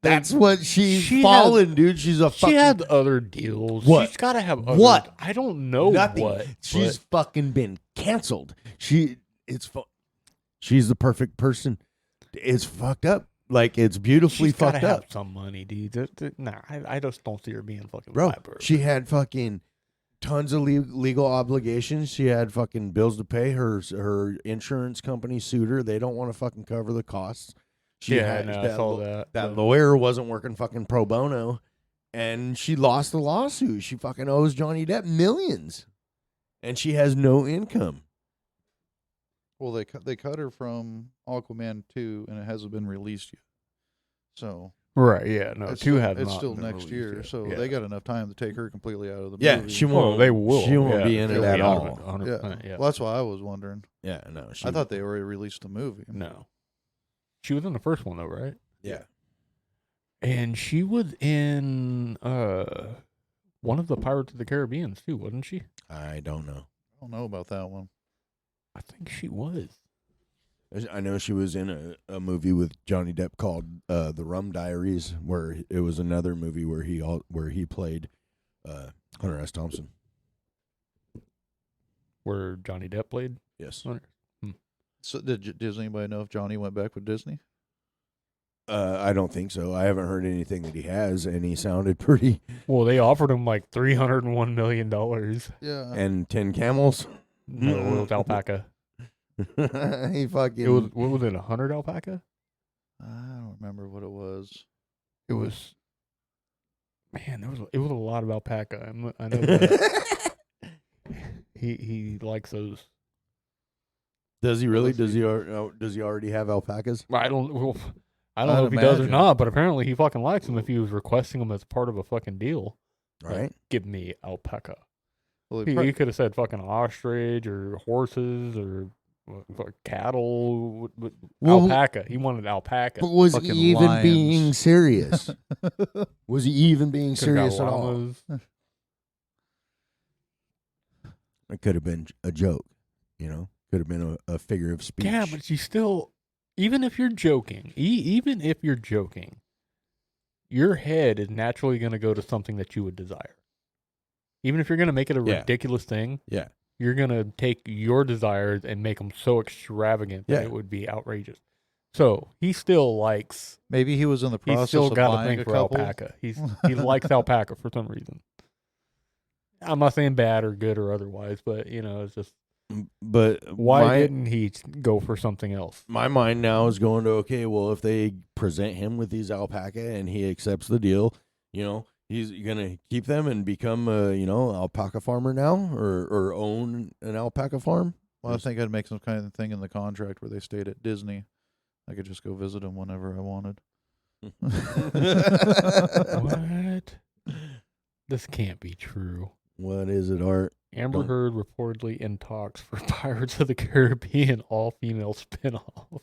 That's what she's she fallen, dude. She's a She fucking. had other deals. What? She's got to have other. What? I don't know Nothing. what. She's but fucking been canceled. She's the perfect person. It's fucked up. Like, it's beautifully she's gotta fucked up. have some money, dude. Nah, I just don't see her being fucking Bro, vibrant. she had fucking tons of legal obligations. She had fucking bills to pay. Her insurance company sued her. They don't want to fucking cover the costs. She Yeah, had no, I saw that. That lawyer wasn't working fucking pro bono, and she lost the lawsuit. She fucking owes Johnny Depp millions, and she has no income. Well, they cut her from Aquaman 2, and it hasn't been released yet. So Right, yeah, no, it's 2 still, has it's not still been next released year. yet. So Yeah. they got enough time to take her completely out of the Yeah, movie. she won't. Well, they will. She won't yeah, be in she'll it at out of all. it, 100%, yeah. Well, that's why I was wondering. Yeah, no. I thought they already released the movie. No. She was in the first one, though, right? Yeah. And she was in one of the Pirates of the Caribbean, too, wasn't she? I don't know. I don't know about that one. I think she was. I know she was in a movie with Johnny Depp called The Rum Diaries, where it was another movie where he played Hunter S. Thompson. Where Johnny Depp played? Yes. So does anybody know if Johnny went back with Disney? I don't think so. I haven't heard anything that he has, and he sounded pretty. Well, they offered him like $301 million. Yeah. And 10 camels. No, it was alpaca. He fucking. It was, what was it, 100 alpaca? I don't remember what it was. It was, man, it was a lot of alpaca. I know that. He likes those. Does he really? Does he already have alpacas? I don't know I'd if he does or imagine. not, but apparently he fucking likes them if he was requesting them as part of a fucking deal. Right. Give me alpaca. Well, He could have said fucking ostrich or horses or cattle. Well, alpaca. He wanted alpaca. But was Fucking he even lions. being serious? Was he even being Could've got serious at all? llamas. It could have been a joke, you know? Could have been a figure of speech. Yeah, but you still, even if you're joking, your head is naturally going to go to something that you would desire. Even if you're going to make it a Yeah. ridiculous thing, Yeah. you're going to take your desires and make them so extravagant that Yeah. it would be outrageous. So he still likes, maybe he was in the he's process still of got a buying thing a for couple. alpaca. He likes alpaca for some reason. I'm not saying bad or good or otherwise, but, it's just, But why didn't he go for something else? my mind now is going to, okay, well, if they present him with these alpaca and he accepts the deal, he's going to keep them and become a, alpaca farmer now or own an alpaca farm. Well, I think I'd make some kind of thing in the contract where they stayed at Disney. I could just go visit them whenever I wanted. What? This can't be true. What is it, Art? Amber Heard reportedly in talks for Pirates of the Caribbean all-female spinoff.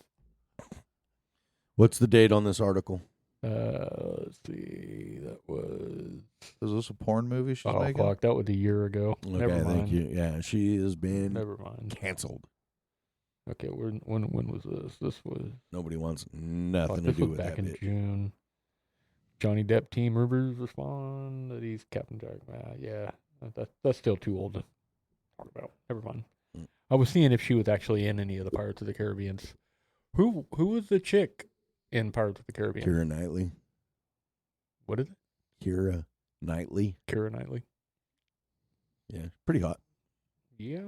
What's the date on this article? Let's see. That was... Is this a porn movie she's Oh, making? fuck. That was a year ago. Okay, Never mind. thank you. Yeah, she has been Never mind. canceled. Okay, when was this? This was... Nobody wants fuck, nothing to this do was with back that in bitch. June. Johnny Depp team Rivers respond that he's Captain Jack. Yeah, that's still too old to talk about. Never mind. Mm. I was seeing if she was actually in any of the Pirates of the Caribbeans. Who was the chick in Pirates of the Caribbean? Keira Knightley. What is it? Keira Knightley. Keira Knightley. Yeah, pretty hot. Yeah.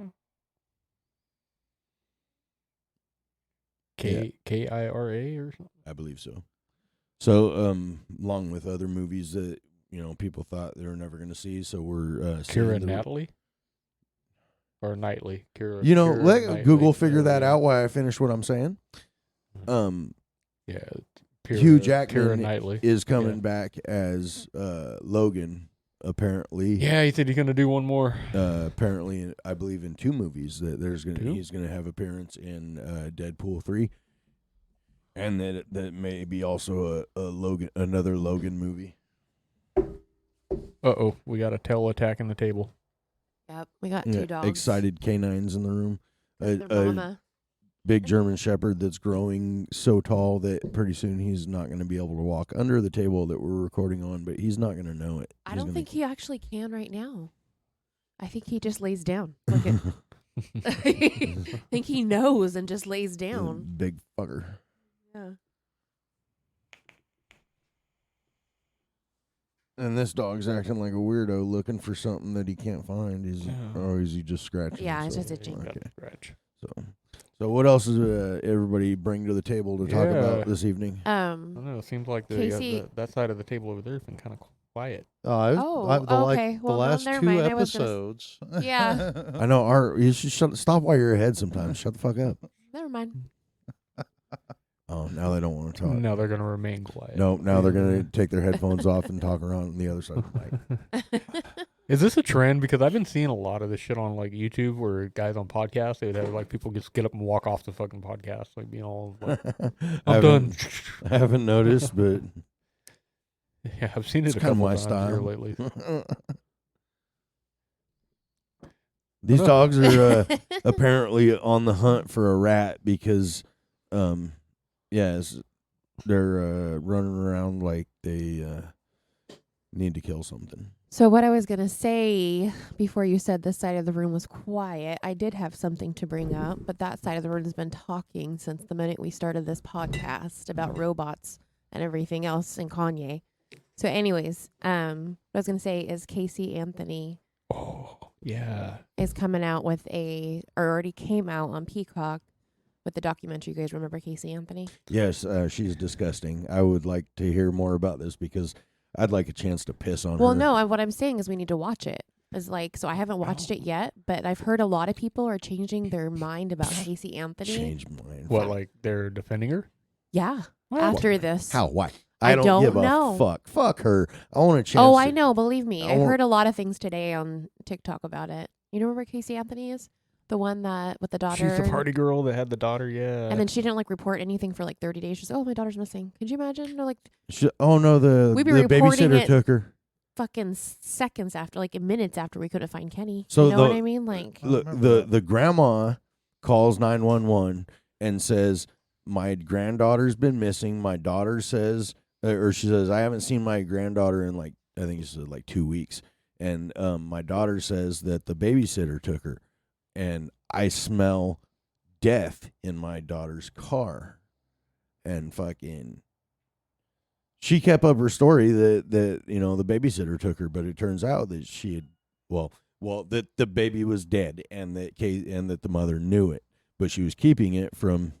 Yeah. Kira or something? I believe so. So, along with other movies that people thought they were never going to see, so we're Kira Knightley? Or Knightley? Kira. let Knightley. Google figure that Yeah. out while I finish what I'm saying. Yeah. Hugh Kira Jackman Knightley. is coming back as Logan. Apparently, Yeah, he said he's gonna do one more. apparently, I believe in 2 movies that Two? he's gonna have appearance in Deadpool 3, and that may be also another Logan movie. We got a tail attacking the table. Yep, we got Yeah, 2 dogs. excited canines in the room. Their A mama. big German Shepherd that's growing so tall that pretty soon he's not going to be able to walk under the table that we're recording on, but he's not going to know it. I don't think he actually can right now. I think he just lays down. Look at. I think he knows and just lays down. Big fucker. Yeah. And this dog's acting like a weirdo looking for something that he can't find. Or is he just scratching? Yeah, it's himself? just itching. Got Okay. the scratch. So what else is everybody bring to the table to talk Yeah. about this evening? I don't know. It seems like Casey- that side of the table over there has been kind of quiet. Okay. The Well, last never 2 mind. I was gonna episodes. Yeah. I know you should stop while you're ahead sometimes. Shut the fuck up. Never mind. Oh, now they don't want to talk. No, they're going to remain quiet. No, now they're going to take their headphones off and talk around on the other side of the mic. Is this a trend? Because I've been seeing a lot of this shit on like YouTube where guys on podcasts, they would have like people just get up and walk off the fucking podcast, like being all like, I'm done. I haven't noticed, but Yeah, I've seen it it's a kind of couple my times here style. lately. These dogs are apparently on the hunt for a rat because, they're running around like they need to kill something. So what I was going to say before you said this side of the room was quiet, I did have something to bring up, but that side of the room has been talking since the minute we started this podcast about robots and everything else in Kanye. So anyways, what I was going to say is Casey Anthony Oh, yeah. is coming out with or already came out on Peacock with the documentary. You guys remember Casey Anthony? Yes, she's disgusting. I would like to hear more about this because I'd like a chance to piss on her. Well, no, what I'm saying is we need to watch it. So I haven't watched it yet, but I've heard a lot of people are changing their mind about Casey Anthony. Change mine. What, like they're defending her? Yeah. Well, After this. How? Why? I don't give know. a fuck. Fuck her. I want a chance. Oh, to- I know. Believe me. I I've want- heard a lot of things today on TikTok about it. You know where Casey Anthony is? The one that with the daughter. She's the party girl that had the daughter, yeah. And then she didn't report anything for 30 days. She's, oh, my daughter's missing. Could you imagine? No, oh no, the We'd be reporting babysitter it. took her. fucking seconds after, minutes after we couldn't find Kenny. So you know what I mean? The grandma calls 911 and says, "My granddaughter's been missing." My daughter says, or she says, "I haven't seen my granddaughter in I think it's 2 weeks." And my daughter says that the babysitter took her, and I smell death in my daughter's car, and fucking. She kept up her story that the babysitter took her, but it turns out that she had that the baby was dead and that the mother knew it, but she was keeping it from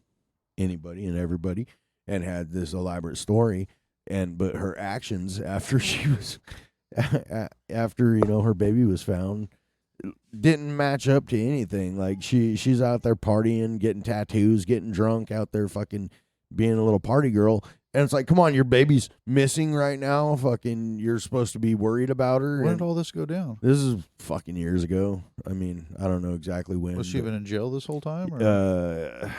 anybody and everybody and had this elaborate story. But her actions after her baby was found didn't match up to anything. Like she's out there partying, getting tattoos, getting drunk, out there fucking being a little party girl. And it's like, come on, your baby's missing right now. Fucking, you're supposed to be worried about her. When did all this go down? This is fucking years ago. I mean, I don't know exactly when. Was she been in jail this whole time? Or?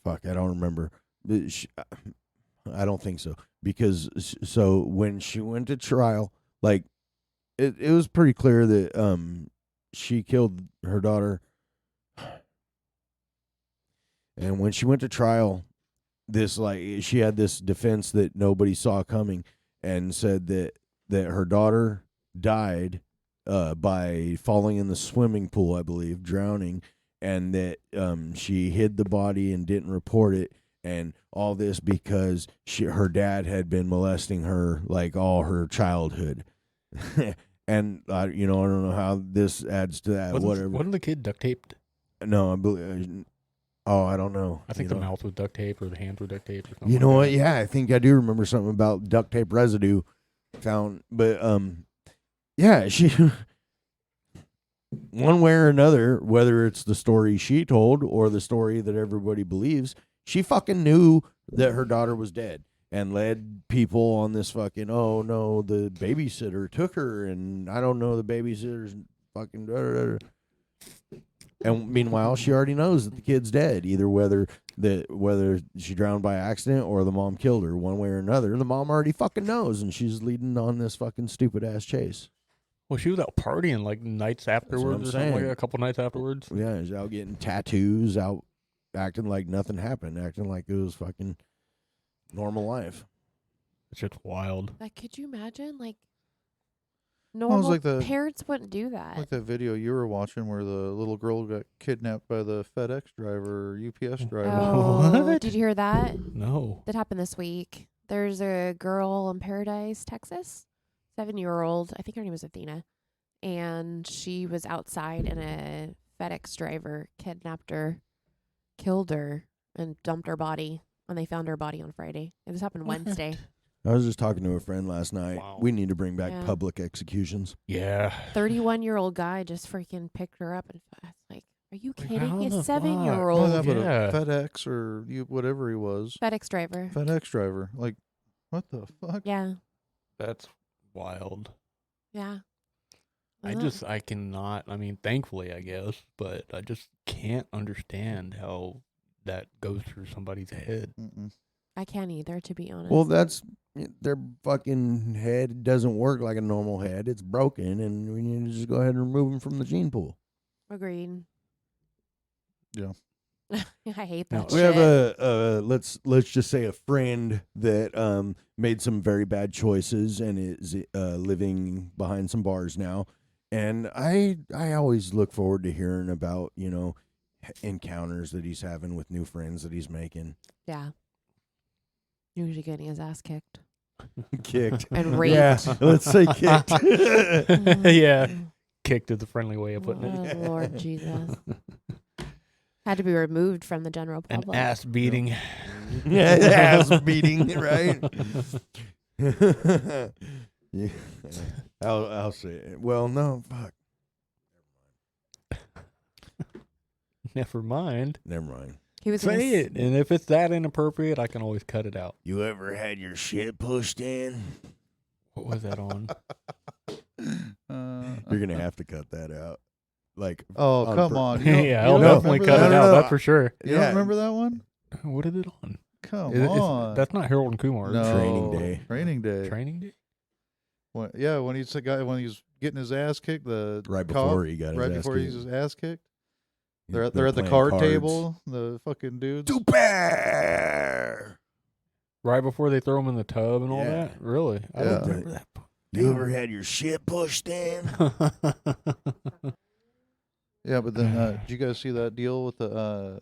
Fuck, I don't remember. I don't think so. Because so when she went to trial, it was pretty clear that she killed her daughter. And when she went to trial, she had this defense that nobody saw coming, and said that her daughter died by falling in the swimming pool, I believe, drowning, and that she hid the body and didn't report it, and all this because her dad had been molesting her all her childhood. And I don't know how this adds to that. Wasn't the kid duct taped? No, I believe. Oh, I don't know. I think the mouth was duct tape or the hands were duct tape or something. You know what? Yeah, I think I do remember something about duct tape residue found. But yeah, she one way or another, whether it's the story she told or the story that everybody believes, she fucking knew that her daughter was dead and led people on this fucking, oh no, the babysitter took her and I don't know, the babysitter's fucking. And meanwhile, she already knows that the kid's dead, either whether that whether she drowned by accident or the mom killed her, one way or another, the mom already fucking knows, and she's leading on this fucking stupid ass chase. Well, she was out partying like nights afterwards or something like saying. that, a couple nights afterwards. Yeah, she's out getting tattoos, out acting like nothing happened, acting like it was fucking normal life. It's just wild. Like, could you imagine? Like, Well, it was normal like parents wouldn't do that. Like that video you were watching where the little girl got kidnapped by the FedEx driver or UPS driver. Oh, What? did you hear that? No. That happened this week. There's a girl in Paradise, Texas, 7-year-old. I think her name was Athena. And she was outside and a FedEx driver kidnapped her, killed her, and dumped her body. And they found her body on Friday. And this happened What? Wednesday. I was just talking to a friend last night. Wow. We need to bring back Yeah. public executions. Yeah. 31-year-old guy just freaking picked her up. And I was like, are you Like, kidding how me? the A fuck? Well, 7-year-old that, but Yeah. a FedEx or whatever he was, FedEx driver. FedEx driver. Like, what the fuck? Yeah. That's wild. Yeah. I cannot, I mean, thankfully, I guess, but I just can't understand how that goes through somebody's head. Mm-mm. I can't either, to be honest. Well, that's their fucking head doesn't work like a normal head. It's broken, and we need to just go ahead and remove them from the gene pool. Agreed. Yeah. I hate No, that We shit. have a let's just say a friend that made some very bad choices and is living behind some bars now. And I always look forward to hearing about, encounters that he's having with new friends that he's making. Yeah. Usually getting his ass kicked. Kicked. And raped. Yeah, let's say kicked. Yeah. Kicked is a friendly way of putting Oh, it. Lord Jesus. Had to be removed from the general An public. ass beating. Yeah, ass beating, right? Yeah. I'll say it. Well, no, fuck. Never mind. Never mind. He was gonna Say it. And if it's that inappropriate, I can always cut it out. You ever had your shit pushed in? What was that on? You're gonna have to cut that out. Like, Oh, on come pur- on. You Yeah, don't I'll definitely remember cut that? it out. No, That's for sure. You don't remember that one? What is it on? Come Is it- on. that's not Harold and Kumar. no. Training Day. Training day. Training day? When he's when he's getting his ass kicked, the right cop, before he got his right ass before kicked. he's his ass kicked. They're They're at the playing card cards. table. The fucking dudes. Super. Right before they throw him in the tub and all Yeah. that? Really? I Yeah. don't remember that. You ever had your shit pushed in? Yeah, but then did you guys see that deal with the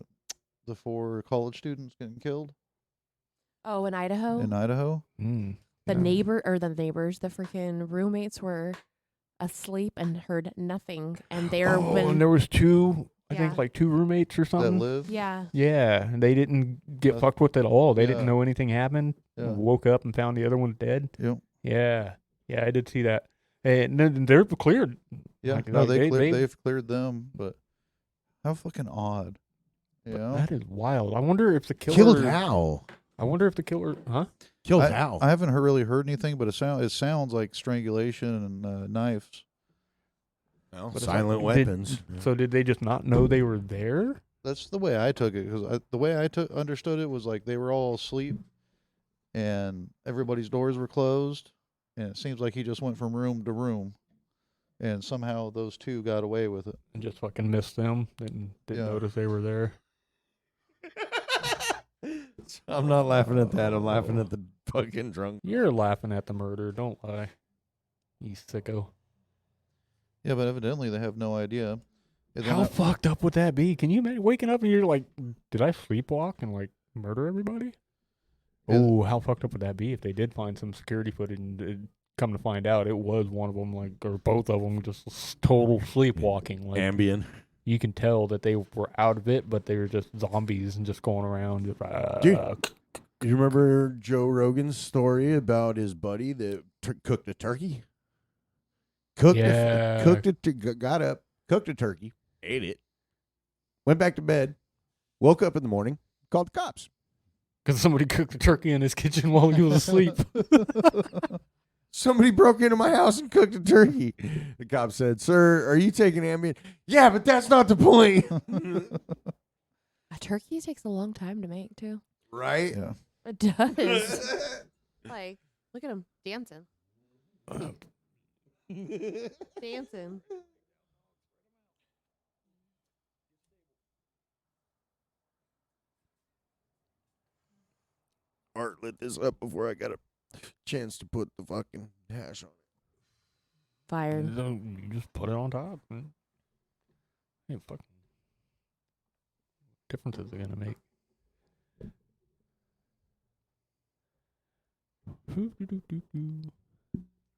4 college students getting killed Oh, in Idaho? in Idaho? Mm. the Yeah. neighbors, the freaking roommates were asleep and heard nothing. And they're Oh, and there was two, I think Yeah. like 2 roommates or That something. lived. yeah. Yeah, and they didn't get Uh, fucked with at all. They yeah. didn't know anything happened. Yeah. Woke up and found the other one dead. Yep. Yeah, yeah, I did see that. And then they're cleared. Yeah. Like, No, like, they've cleared them, but how fucking odd. You know? That is wild. I wonder if the killer. Killed how? I wonder if the killer. Huh? Killed I, how? I haven't really heard anything, but it sounds like strangulation and knives. Well, But silent did- weapons. So did they just not know they were there? That's the way I took it, because the way I understood it was like they were all asleep, and everybody's doors were closed, and it seems like he just went from room to room, and somehow those 2 got away with it. And just fucking missed them and didn't Yeah. notice they were there. I'm not laughing at that. I'm laughing at the fucking drunk. You're laughing at the murder. Don't lie. You sicko. Yeah, but evidently they have no idea. And then How I- fucked up would that be? Can you imagine waking up and you're like, did I sleepwalk and like murder everybody? Yeah. Oh, how fucked up would that be if they did find some security footage and come to find out it was one of them, like, or both of them, just total sleepwalking. Like, Ambien. you can tell that they were out of it, but they were just zombies and just going around. Just, Dude. You remember Joe Rogan's story about his buddy that cooked a turkey? Yeah. Got up, cooked a turkey, ate it, went back to bed, woke up in the morning, called the cops. because somebody cooked a turkey in his kitchen while he was asleep. Somebody broke into my house and cooked a turkey. The cop said, "Sir, are you taking Ambien?" Yeah, but that's not the point. turkey takes a long time to make too. Right? Yeah. It does. Like, look at him dancing. Dancing. Art lit this up before I got a chance to put the fucking hash on it. Fired. You just put it on top. Man. Hey, fucking difference is it gonna make?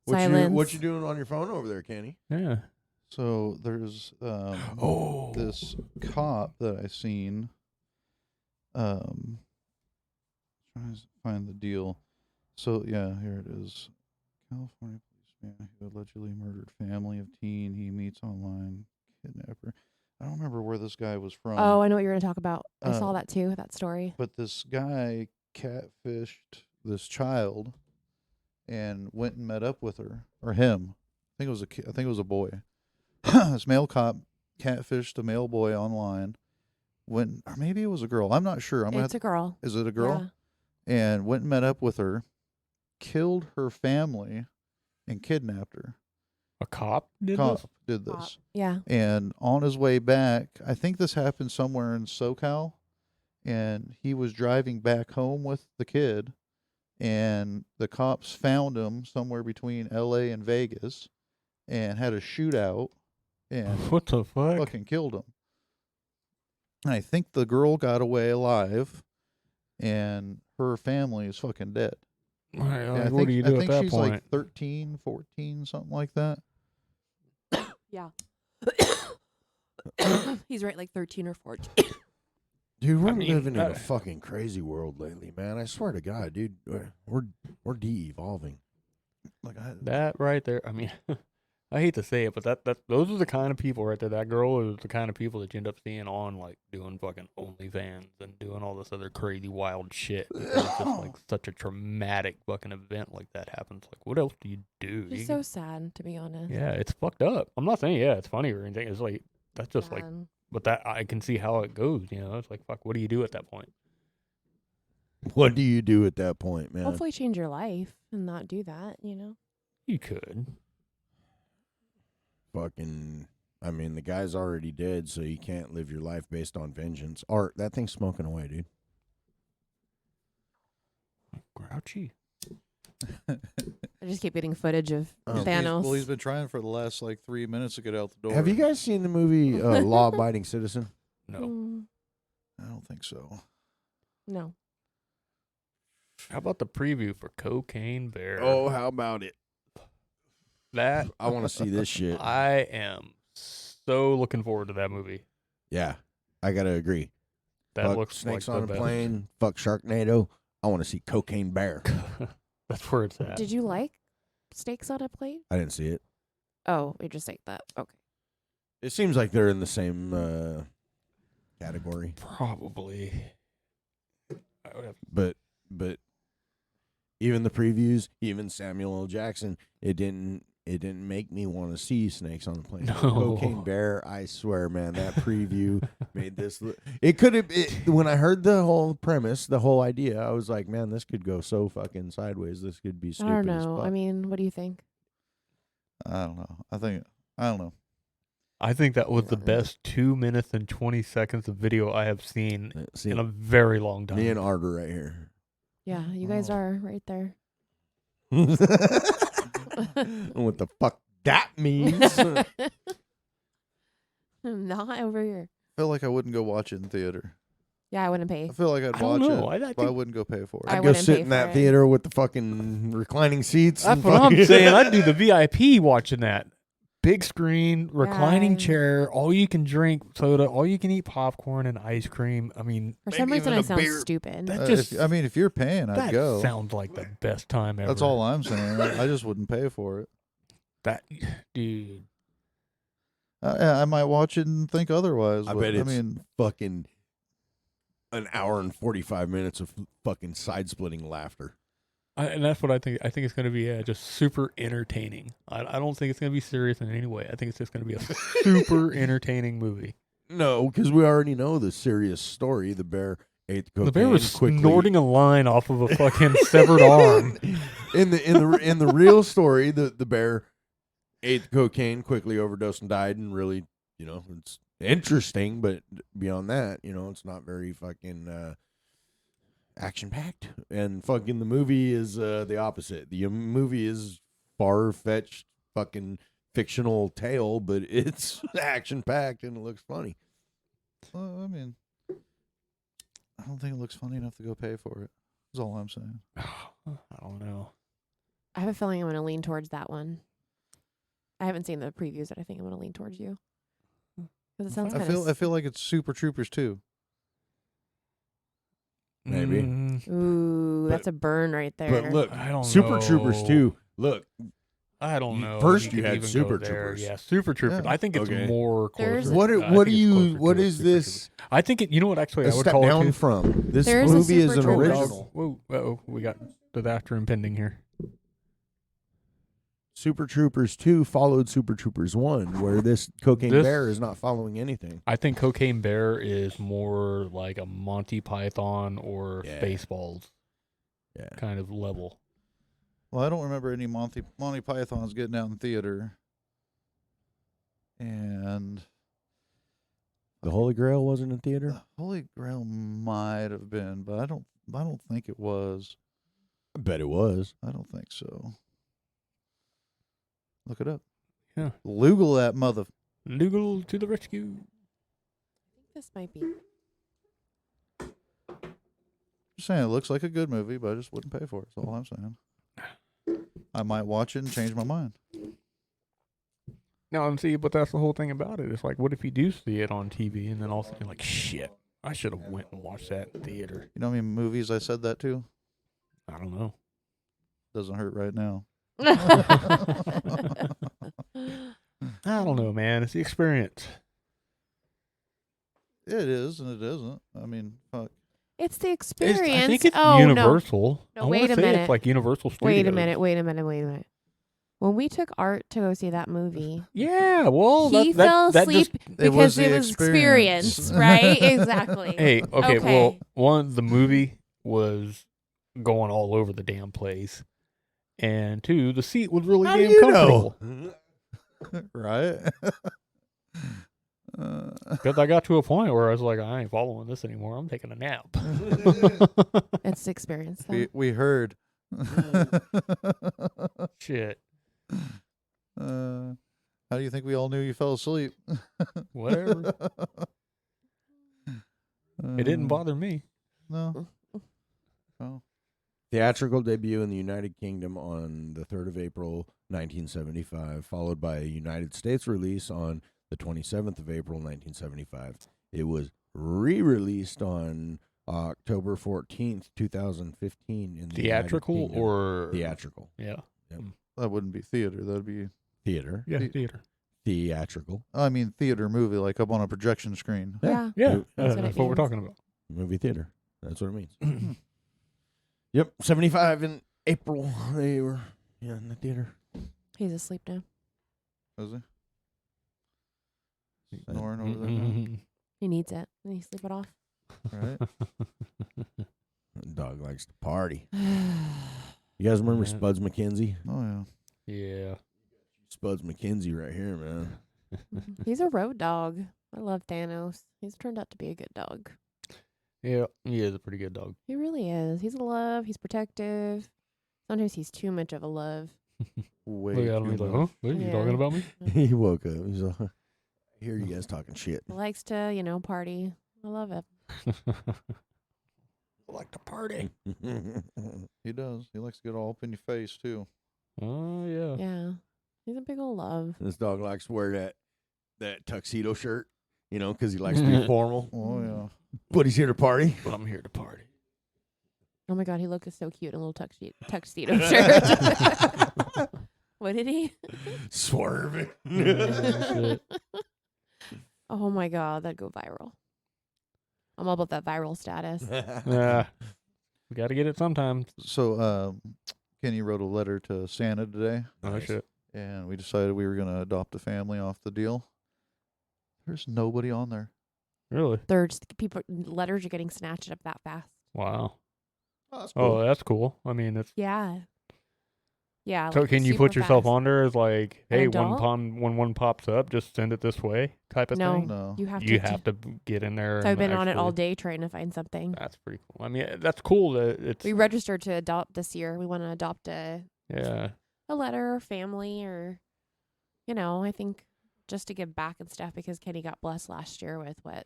Silence. What you doing on your phone over there, Kenny? Yeah. So there's this cop that I seen. Trying to find the deal. So yeah, here it is. California policeman who allegedly murdered family of teen he meets online kidnapper. I don't remember where this guy was from. Oh, I know what you're going to talk about. I saw Uh, that too, that story. But this guy catfished this child and went and met up with her or him. I think it was I think it was a boy. This male cop catfished a male boy online. Or maybe it was a girl. I'm not sure. It's a girl. Is it a girl? Yeah. And went and met up with her, killed her family, and kidnapped her. A cop did Cop this? did this. Yeah. And on his way back, I think this happened somewhere in SoCal, and he was driving back home with the kid, and the cops found him somewhere between LA and Vegas and had a shootout and What the fuck? fucking killed him. And I think the girl got away alive, and her family is fucking dead. Right, And like, what do you do I at think that she's point? like 13, 14, something like that. Yeah. He's right, like 13 or 14. Dude, we're I mean, living in a fucking crazy world lately, man. I swear to God, dude, we're de-evolving. Like That right there. I mean, I hate to say it, but those are the kind of people right there. That girl is the kind of people that you end up seeing on like doing fucking OnlyFans and doing all this other crazy wild shit. Because it's just like such a traumatic fucking event like that happens. Like, what else do you do? It's so sad, to be honest. Yeah, it's fucked up. I'm not saying it's funny or anything. It's like that's just like, Man. but that I can see how it goes. You know, it's like fuck. What do you do at that point? What do you do at that point, man? Hopefully change your life and not do that, you know? You could. Fucking, I mean, the guy's already dead, so you can't live your life based on vengeance. Art, that thing's smoking away, dude. Grouchy. I just keep getting footage of Oh. Thanos. He's been trying for the last like 3 minutes to get out the door. Have you guys seen the movie Law Abiding Citizen? No. I don't think so. No. How about the preview for Cocaine Bear? Oh, how about it? That I want to see this shit. I am so looking forward to that movie. Yeah, I gotta agree. That Fuck looks Snakes like on the a best. Plane. Fuck Sharknado. I want to see Cocaine Bear. That's where it's at. Did you like Steaks on a Plate? I didn't see it. Oh, you just like that. Okay. It seems like they're in the same category, Probably. I would have but even the previews, even Samuel L. Jackson, it didn't make me want to see Snakes on the Plane. No. Cocaine Bear, I swear, man, that preview made this look. It could have. When I heard the whole premise, the whole idea, I was like, man, this could go so fucking sideways. This could be stupid. I don't as know. fuck. I mean, what do you think? I don't know. I don't know. I think that was the best 2 minutes and 20 seconds of video I have seen See, in a very long time. me and Arter right here. Yeah, you guys are right there. What the fuck that means? Not over here. I feel like I wouldn't go watch it in theater. Yeah, I wouldn't pay. I feel like I'd I don't watch know. it, I but I think- wouldn't go pay for it. I I'd go wouldn't sit pay in for that it. theater with the fucking reclining seats. That's and what I'm fucking- saying. I'd do the VIP watching that. Big screen, reclining Yeah. chair, all you can drink soda, all you can eat popcorn and ice cream. I mean, For some maybe reason, even I a sound beer. stupid. that just if you're paying, I'd that go. sounds like the best time ever. That's all I'm saying. I just wouldn't pay for it. That dude. I might watch it and think otherwise. I but, bet it's mean, fucking an hour and 45 minutes of fucking side-splitting laughter. And that's what I think. I think it's going to be just super entertaining. I don't think it's going to be serious in any way. I think it's just going to be a super entertaining movie. No, because we already know the serious story. The bear ate the cocaine. The bear was quickly. snorting a line off of a fucking severed arm. In the real story, the bear ate the cocaine, quickly overdosed and died, and really, it's interesting, but beyond that, it's not very fucking action packed. And fucking the movie is the opposite. The movie is far fetched, fucking fictional tale, but it's action packed and it looks funny. Well, I mean, I don't think it looks funny enough to go pay for it. That's all I'm saying. I don't know. I have a feeling I'm going to lean towards that one. I haven't seen the previews, but I think I'm going to lean towards you. Because it sounds kind of... I feel like it's Super Troopers 2. Maybe. Ooh, that's a burn right there. But look, I don't Super know. Troopers 2. Look, I don't know. First you could had even Super go there. Troopers. Yeah, Super Troopers. Yeah. I think it's Okay. more There's- closer. what is Super this? Troopers. I think you know what actually A I would step call down it too? from this There is a movie is Super an Troopers. original. Whoa, uh-oh, we got disaster impending here. Super Troopers 2 followed Super Troopers 1, where this cocaine This- bear is not following anything. I think Cocaine Bear is more like a Monty Python or Yeah. Spaceballs Yeah. kind of level. Well, I don't remember any Monty Pythons getting out in theater. And The Holy Grail wasn't in theater? the Holy Grail might have been, but I don't think it was. I bet it was. I don't think so. Look it up. Yeah. Google that mother. Noogle to the rescue. This might be... Just saying, it looks like a good movie, but I just wouldn't pay for it. That's all I'm saying. I might watch it and change my mind. No, and see, but that's the whole thing about it. It's like, what if you do see it on TV and then also you're like, shit, I should have went and watched that in theater. You know how many movies I said that to? I don't know. Doesn't hurt right now. I don't know, man. It's the experience. It is and it isn't. I mean, fuck. It's the experience. I think it's oh, Universal. No, I wait wanna a say minute. It's like Universal Studios. Wait a minute. When we took Art to go see that movie, Yeah, well, he fell asleep because the it was experience, right? Exactly. Hey, okay, Okay. well, one, the movie was going all over the damn place. And two, the seat was really How do damn you comfortable. know? Right? Because I got to a point where I was like, I ain't following this anymore. I'm taking a nap. It's the experience, though. we heard. Shit. How do you think we all knew you fell asleep? Whatever. It didn't bother me. No. Oh. Theatrical debut in the United Kingdom on the 3rd of April, 1975, followed by a United States release on the 27th of April, 1975. It was re-released on October 14th, 2015 in the Theatrical United Kingdom. or Theatrical. Yeah. That wouldn't be theater. That'd be, Theater. Yeah, The- theater. Theatrical. I mean, theater movie, like up on a projection screen. Yeah. Yeah, That's that's, what it what we're means. talking about. Movie theater. That's what it means. Yep. 75 in April. They were in the theater. He's asleep now. Is he? Snoring over there now? He needs it. And he sleep it off. Right? The dog likes to party. You guys remember Yeah. Spuds McKenzie? Oh, yeah. Yeah. Spuds McKenzie right here, man. He's a road dog. I love Thanos. He's turned out to be a good dog. Yeah, he is a pretty good dog. He really is. He's a love. He's protective. Sometimes he's too much of a love. Way Look at him, too he's like, much. huh? What, you Yeah. talking about me? He woke up. He's like, I hear you guys talking shit. He likes to, party. I love it. I like to party. He does. He likes to get all up in your face, too. Oh, yeah. Yeah. He's a big old love. This dog likes to wear that tuxedo shirt, because he likes to be formal. Oh, yeah. But he's here to party. But I'm here to party. Oh my God, he looked so cute in a little tuxedo shirt. What did he? Swerving. Shit. Oh my God, that'd go viral. I'm all about that viral status. Yeah. We got to get it sometime. So, Kenny wrote a letter to Santa today, Oh, shit. and we decided we were going to adopt a family off the deal. There's nobody on there. Really? Letters are getting snatched up that fast. Wow. Oh, that's Oh, that's cool. I mean, it's Yeah. Yeah. so. like, Can you super put yourself fast. on there as like, An hey, adult? when one pops up, just send it this way, type of No. thing. No. You have You to. have to get in there. So I've and been on it all actually- day trying to find something. That's pretty cool. I mean, that's cool that it's We registered to adopt this year. We want to adopt a letter or family or, I think just to give back and stuff because Kenny got blessed last year with like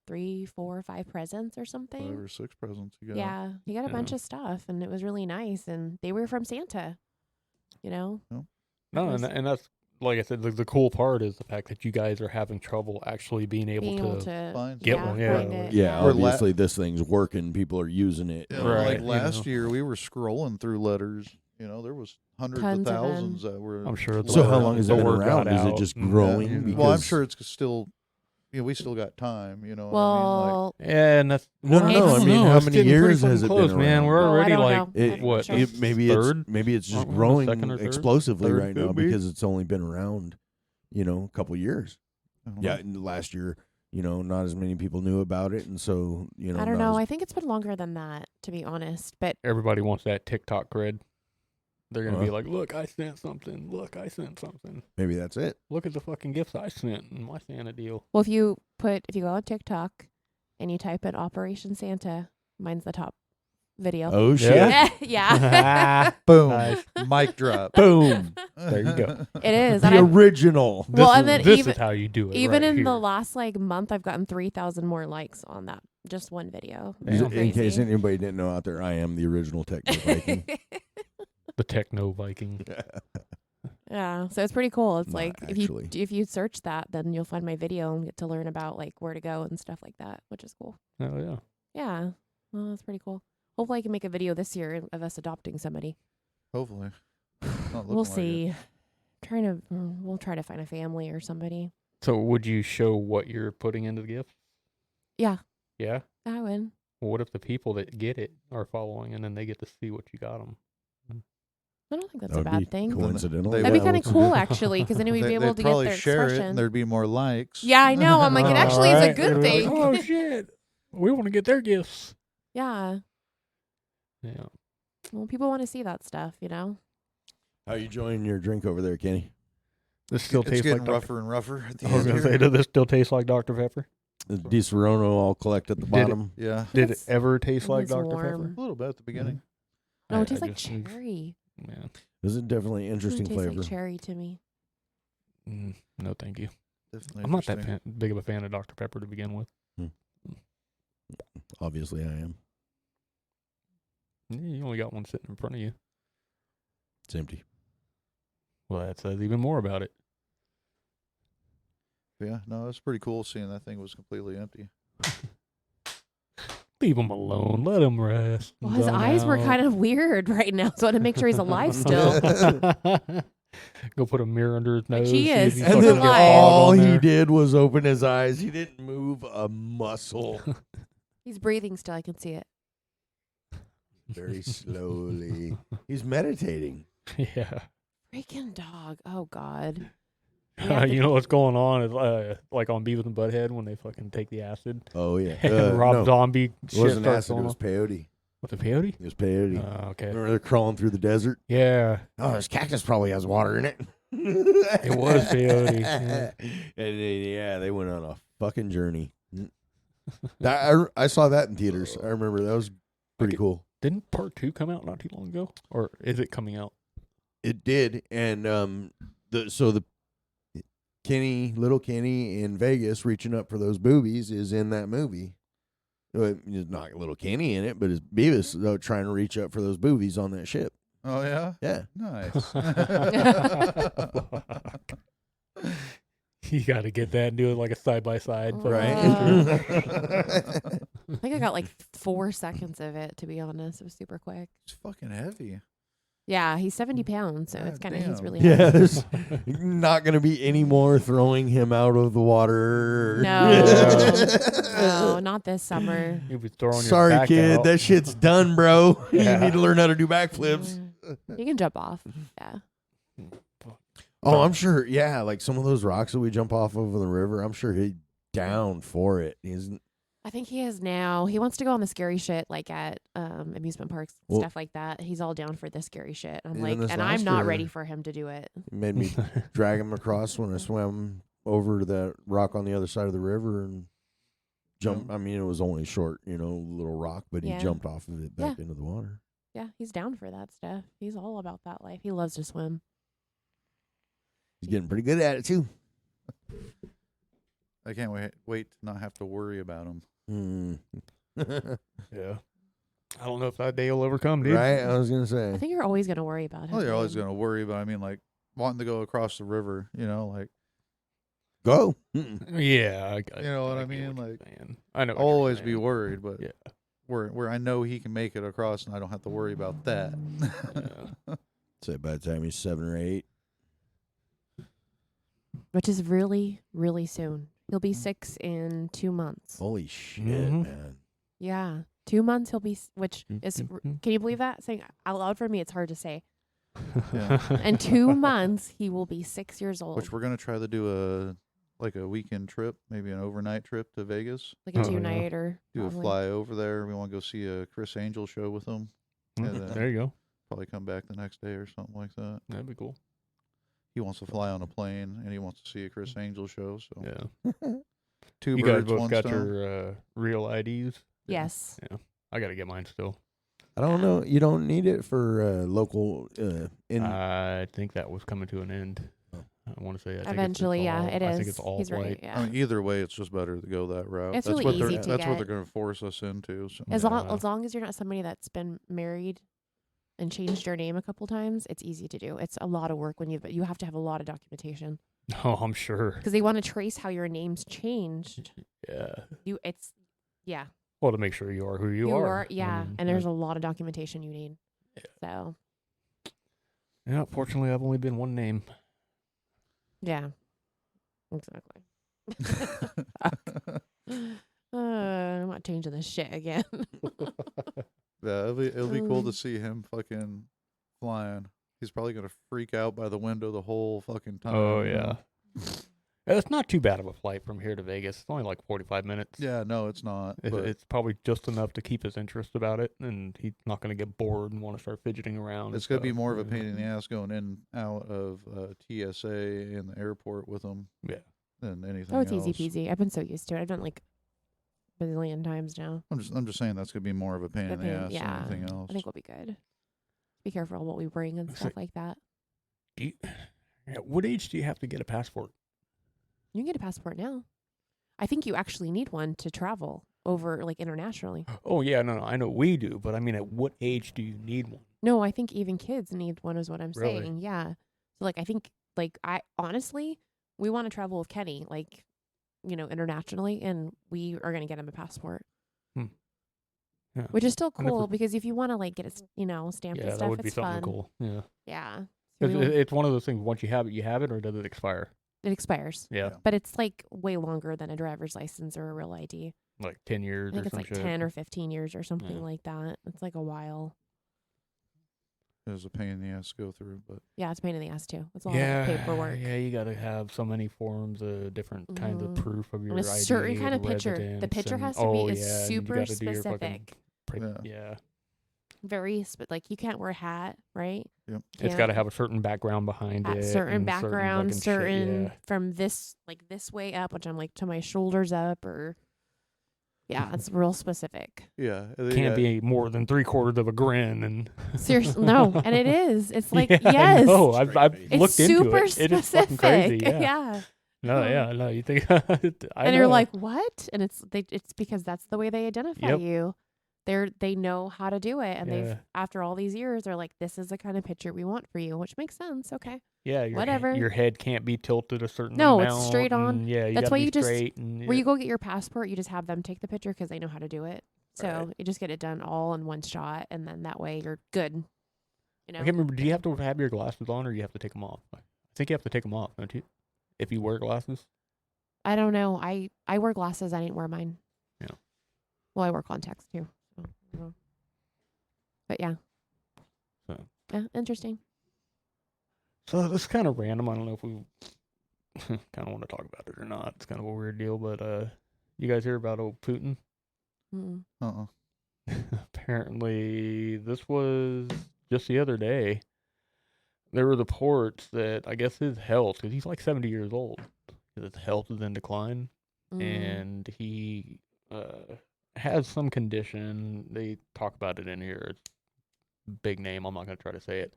3, 4, 5 presents or something. 5 or 6 presents you got. Yeah, he got a bunch of stuff and it was really nice and they were from Santa, No, was- and that's like I said, the cool part is the fact that you guys are having trouble actually being able to Find get something. one, yeah. find it, Yeah, Or obviously this thing's working. People are using it. Yeah, Right, like you last know. year, we were scrolling through letters. There was hundreds Tons of of them. thousands that were. I'm sure So how around. long has The it been word got around? Is it out. just Yeah. growing? Yeah. Because Well, I'm sure it's still. We still got time. You know what I mean? Well, Yeah, and that's No, no, I mean, know, how it's many getting pretty years has fucking it been close, man? around? We're Oh, I already don't like know. It, what? Sure. maybe third? it's just Aren't we on the growing second or third? explosively Third right now could be. because it's only been around, a couple years. I don't Yeah, know. and last year, not as many people knew about it, and so I don't know. I think it's been longer than that, to be honest. But Everybody wants that TikTok cred. They're gonna be Uh. like, "Look, I sent something. Look, I sent something. maybe that's it. Look at the fucking gifts I sent in my Santa deal." if you go on TikTok and you type in Operation Santa, mine's the top video. Oh shit! Yeah? Yeah. Boom. Nice. Mic drop. Boom! There you go. It is. The And I've- original. This, Well, is, and then this even- is how you do it. even right in the here. last month, I've gotten 3,000 more likes on that just one video. Damn. It's In case crazy. anybody didn't know out there, I am the original Techno Viking. the Techno Viking. Yeah, so it's pretty cool. It's Not like actually. if you search that, then you'll find my video and get to learn about where to go and stuff like that, which is cool. Oh yeah. Yeah, well, that's pretty cool. Hopefully, I can make a video this year of us adopting somebody. Hopefully. Not We'll looking like it. see. We'll try to find a family or somebody. So would you show what you're putting into the gift? Yeah, Yeah. I would. Well, what if the people that get it are following and then they get to see what you got them? I don't think that's That a would be bad thing. coincidental. They That'd be would. kind of cool, actually, because then we'd be able They'd to get probably their share it, expression. and there'd be more likes. Yeah, I know. I'm like, it actually is a good They're thing. like, oh shit, we want to get their gifts. Yeah. Yeah. Well, people want to see that stuff, How you enjoying your drink over there, Kenny? This still It's tastes getting like rougher and rougher at the I was end gonna say, here. does this still taste like Dr Pepper? The Di Serono all collect at the Did it- bottom. Yeah. Did it It's- ever taste like it's Dr warm. Pepper? A little bit at the beginning. No, I- it tastes I like just- cherry. Man, This is definitely an interesting It tastes flavor. like cherry to me. no, thank you. Definitely I'm not that interesting. big of a fan of Dr Pepper to begin with. Obviously, I am. Yeah, you only got one sitting in front of you. It's empty. Well, that says even more about it. Yeah, no, it's pretty cool seeing that thing was completely empty. Leave him alone. Let him rest. Well, his eyes were kind of weird right now, so I want to make sure he's alive still. Go put a mirror under his nose. he see if is. he's And And fucking then alive. got fog all on he there. did was open his eyes. He didn't move a muscle. He's breathing still. I can see it. Very slowly. He's meditating. Yeah. Freaking dog. Oh, God. Yeah, You know what's going on is like on Beavis and Butthead when they fucking take the acid. Oh, yeah. And Rob no, Zombie it shit wasn't starts acid. It going was on. peyote. What, the peyote? It was peyote. Okay. Remember they're crawling through the desert? Yeah. Oh, this cactus probably has water in it. It was peyote. Yeah. And they went on a fucking journey. I saw that in theaters. I remember that was pretty Okay. cool. Didn't part 2 come out not too long ago? Or is it coming out? It did, and the little Kenny in Vegas reaching up for those boobies is in that movie. It's not little Kenny in it, but it's Beavis trying to reach up for those boobies on that ship. Oh, yeah? Yeah. Nice. You got to get that and do it like a side-by-side. Right. I think I got like 4 seconds of it, to be honest. It was super quick. It's fucking heavy. Yeah, he's 70 pounds, so it's God kind of, he's damn. really Yeah, heavy. there's not going to be any more throwing him out of the water. No, not this summer. You'll be throwing your Sorry, back kid. out. That shit's done, bro. Yeah. You need to learn how to do backflips. You can jump off. Yeah. Oh, I'm sure. Yeah, like some of those rocks that we jump off over the river, I'm sure he'd down for it. Isn't I think he is now. He wants to go on the scary shit, like at amusement parks, Well- stuff like that. He's all down for the scary shit. I'm Even like, this and last I'm not year- ready for him to do it. it made me drag him across when I swam over to that rock on the other side of the river and jump. I mean, it was only short, little rock, but Yeah. he jumped off of it back Yeah. into the water. Yeah, he's down for that stuff. He's all about that life. He loves to swim. He's getting pretty good at it too. I can't wait to not have to worry about him. Yeah. I don't know if that day will ever come, dude. Right? I was gonna I say. think you're always gonna worry about him. Well, you're always man. going to worry, but I mean, like, wanting to go across the river, like, Go. Yeah. You know what I get mean? you're Like, saying. I know. I'll what you're always be saying. worried, but Yeah. where I know he can make it across and I don't have to worry about that. Yeah. Say by the time he's 7 or 8. Which is really, really soon. He'll be 6 in 2 months. Holy shit, Mhm. man. Yeah, 2 months he'll be, which is, Mhm. can you believe that? Saying out loud for me, it's hard to say. Yeah. In 2 months, he will be 6 years old. Which we're going to try to do a weekend trip, maybe an overnight trip to Vegas. Like a Oh, 2-night or Do probably. a fly over there. We want to go see a Chris Angel show with him. And then There you go. probably come back the next day or something like that. That'd be cool. He wants to fly on a plane and he wants to see a Chris Angel show. So Yeah. two You guys birds, both one got stone. your real IDs? Yes. I got to get mine still. I don't know. You don't need it for local. I think that was coming to an end. Oh. I want to say. Eventually, yeah, it is. I think it's all He's flight. right. Yeah. I mean, either way, it's just better to go that route. It's that's really what easy they're, to That's what get. they're going to force us into. So. as Yeah. long as you're not somebody that's been married and changed your name a couple times, it's easy to do. It's a lot of work but you have to have a lot of documentation Oh, I'm sure. because they want to trace how your name's changed. Yeah. Yeah. Well, to make sure you are who you are. Yeah, I mean, and there's a lot of documentation you need. Yeah. So Yeah. Fortunately, I've only been one name. yeah, exactly. I'm not changing this shit again. Yeah, it'll be cool to Um, see him fucking flying. He's probably going to freak out by the window the whole fucking time. Oh you yeah. know? It's not too bad of a flight from here to Vegas. It's only like 45 minutes. Yeah, no, it's not. But It's probably just enough to keep his interest about it, and he's not going to get bored and want to start fidgeting around. it's going to be more of a pain in the ass going in and out of TSA in the airport with him Yeah. than anything Oh, it's else. easy peasy. I've been so used to it. I've done like a bazillion times now. I'm just saying that's going to be more of a pain in the ass yeah, than anything else. I think we'll be good. Be careful what we bring and So- stuff like that. What age do you have to get a passport? You can get a passport now. I think you actually need one to travel over like internationally. Oh yeah, no, I know we do, but I mean, at what age do you need one? No, I think even kids need one is what I'm Really? saying. Yeah. So like I think like I honestly we want to travel with Kenny like internationally and we are going to get him a passport. Yeah. Which is still And if cool we're- because if you want to like get it, stamped Yeah, and that stuff, would be it's something fun. cool. Yeah. Yeah. It's one of those things. Once you have it, or does it expire? It expires. Yeah, Yeah. But it's like way longer than a driver's license or a real ID. like 10 years I think or it's some like shit. 10 or 15 years or something Yeah. like that. It's like a while. It was a pain in the ass to go through, but Yeah, it's a pain in the ass too. It's a lot Yeah, of paperwork. Yeah, you got to have so many forms of different kinds of Mhm. proof of your And a ID. certain kind of and picture. The residence picture and- has to oh, be yeah, and you super gotta do your fucking specific. Yeah. Very like you can't wear a hat, right? Yep. It's Can't- got to have a certain background behind at it. certain and background, fucking shit, certain yeah. from this way up, which I'm like to my shoulders up, or it's real specific. yeah, Can't be more than 3/4 of a grin and Seriously, no, and it is. It's like yeah, I yes, know. I've It's it's looked into super it. specific. It is fucking crazy. Yeah. yeah. No, yeah, no. You think I And you're know. like, what? And it's because that's the way they identify Yep. you. They know how to do it, and Yeah. they've after all these years, they're like, this is the kind of picture we want for you, which makes sense. Okay, yeah, your whatever. Your head can't be tilted a certain No, it's amount. straight on. and yeah, you That's gotta why be you just- straight and where you go get your passport, you just have them take the picture because they know how to do it. So Right. you just get it done all in one shot, and then that way you're good. You I know, can't remember. Do you have to have your glasses on, or you have to take them off? I think you have to take them off, don't you? If you wear glasses. I don't know. I wear glasses. I didn't wear mine. Yeah. Well, I wear contacts too. So, I don't know. But yeah. So. Yeah, interesting. So this is kind of random. I don't know if we kind of want to talk about it or not. It's kind of a weird deal, but you guys hear about old Putin? Mm-mm. Apparently, this was just the other day. There were reports that I guess his health, because he's like 70 years old, his health is in decline, and he has some condition. They talk about it in here. It's a big name. I'm not going to try to say it.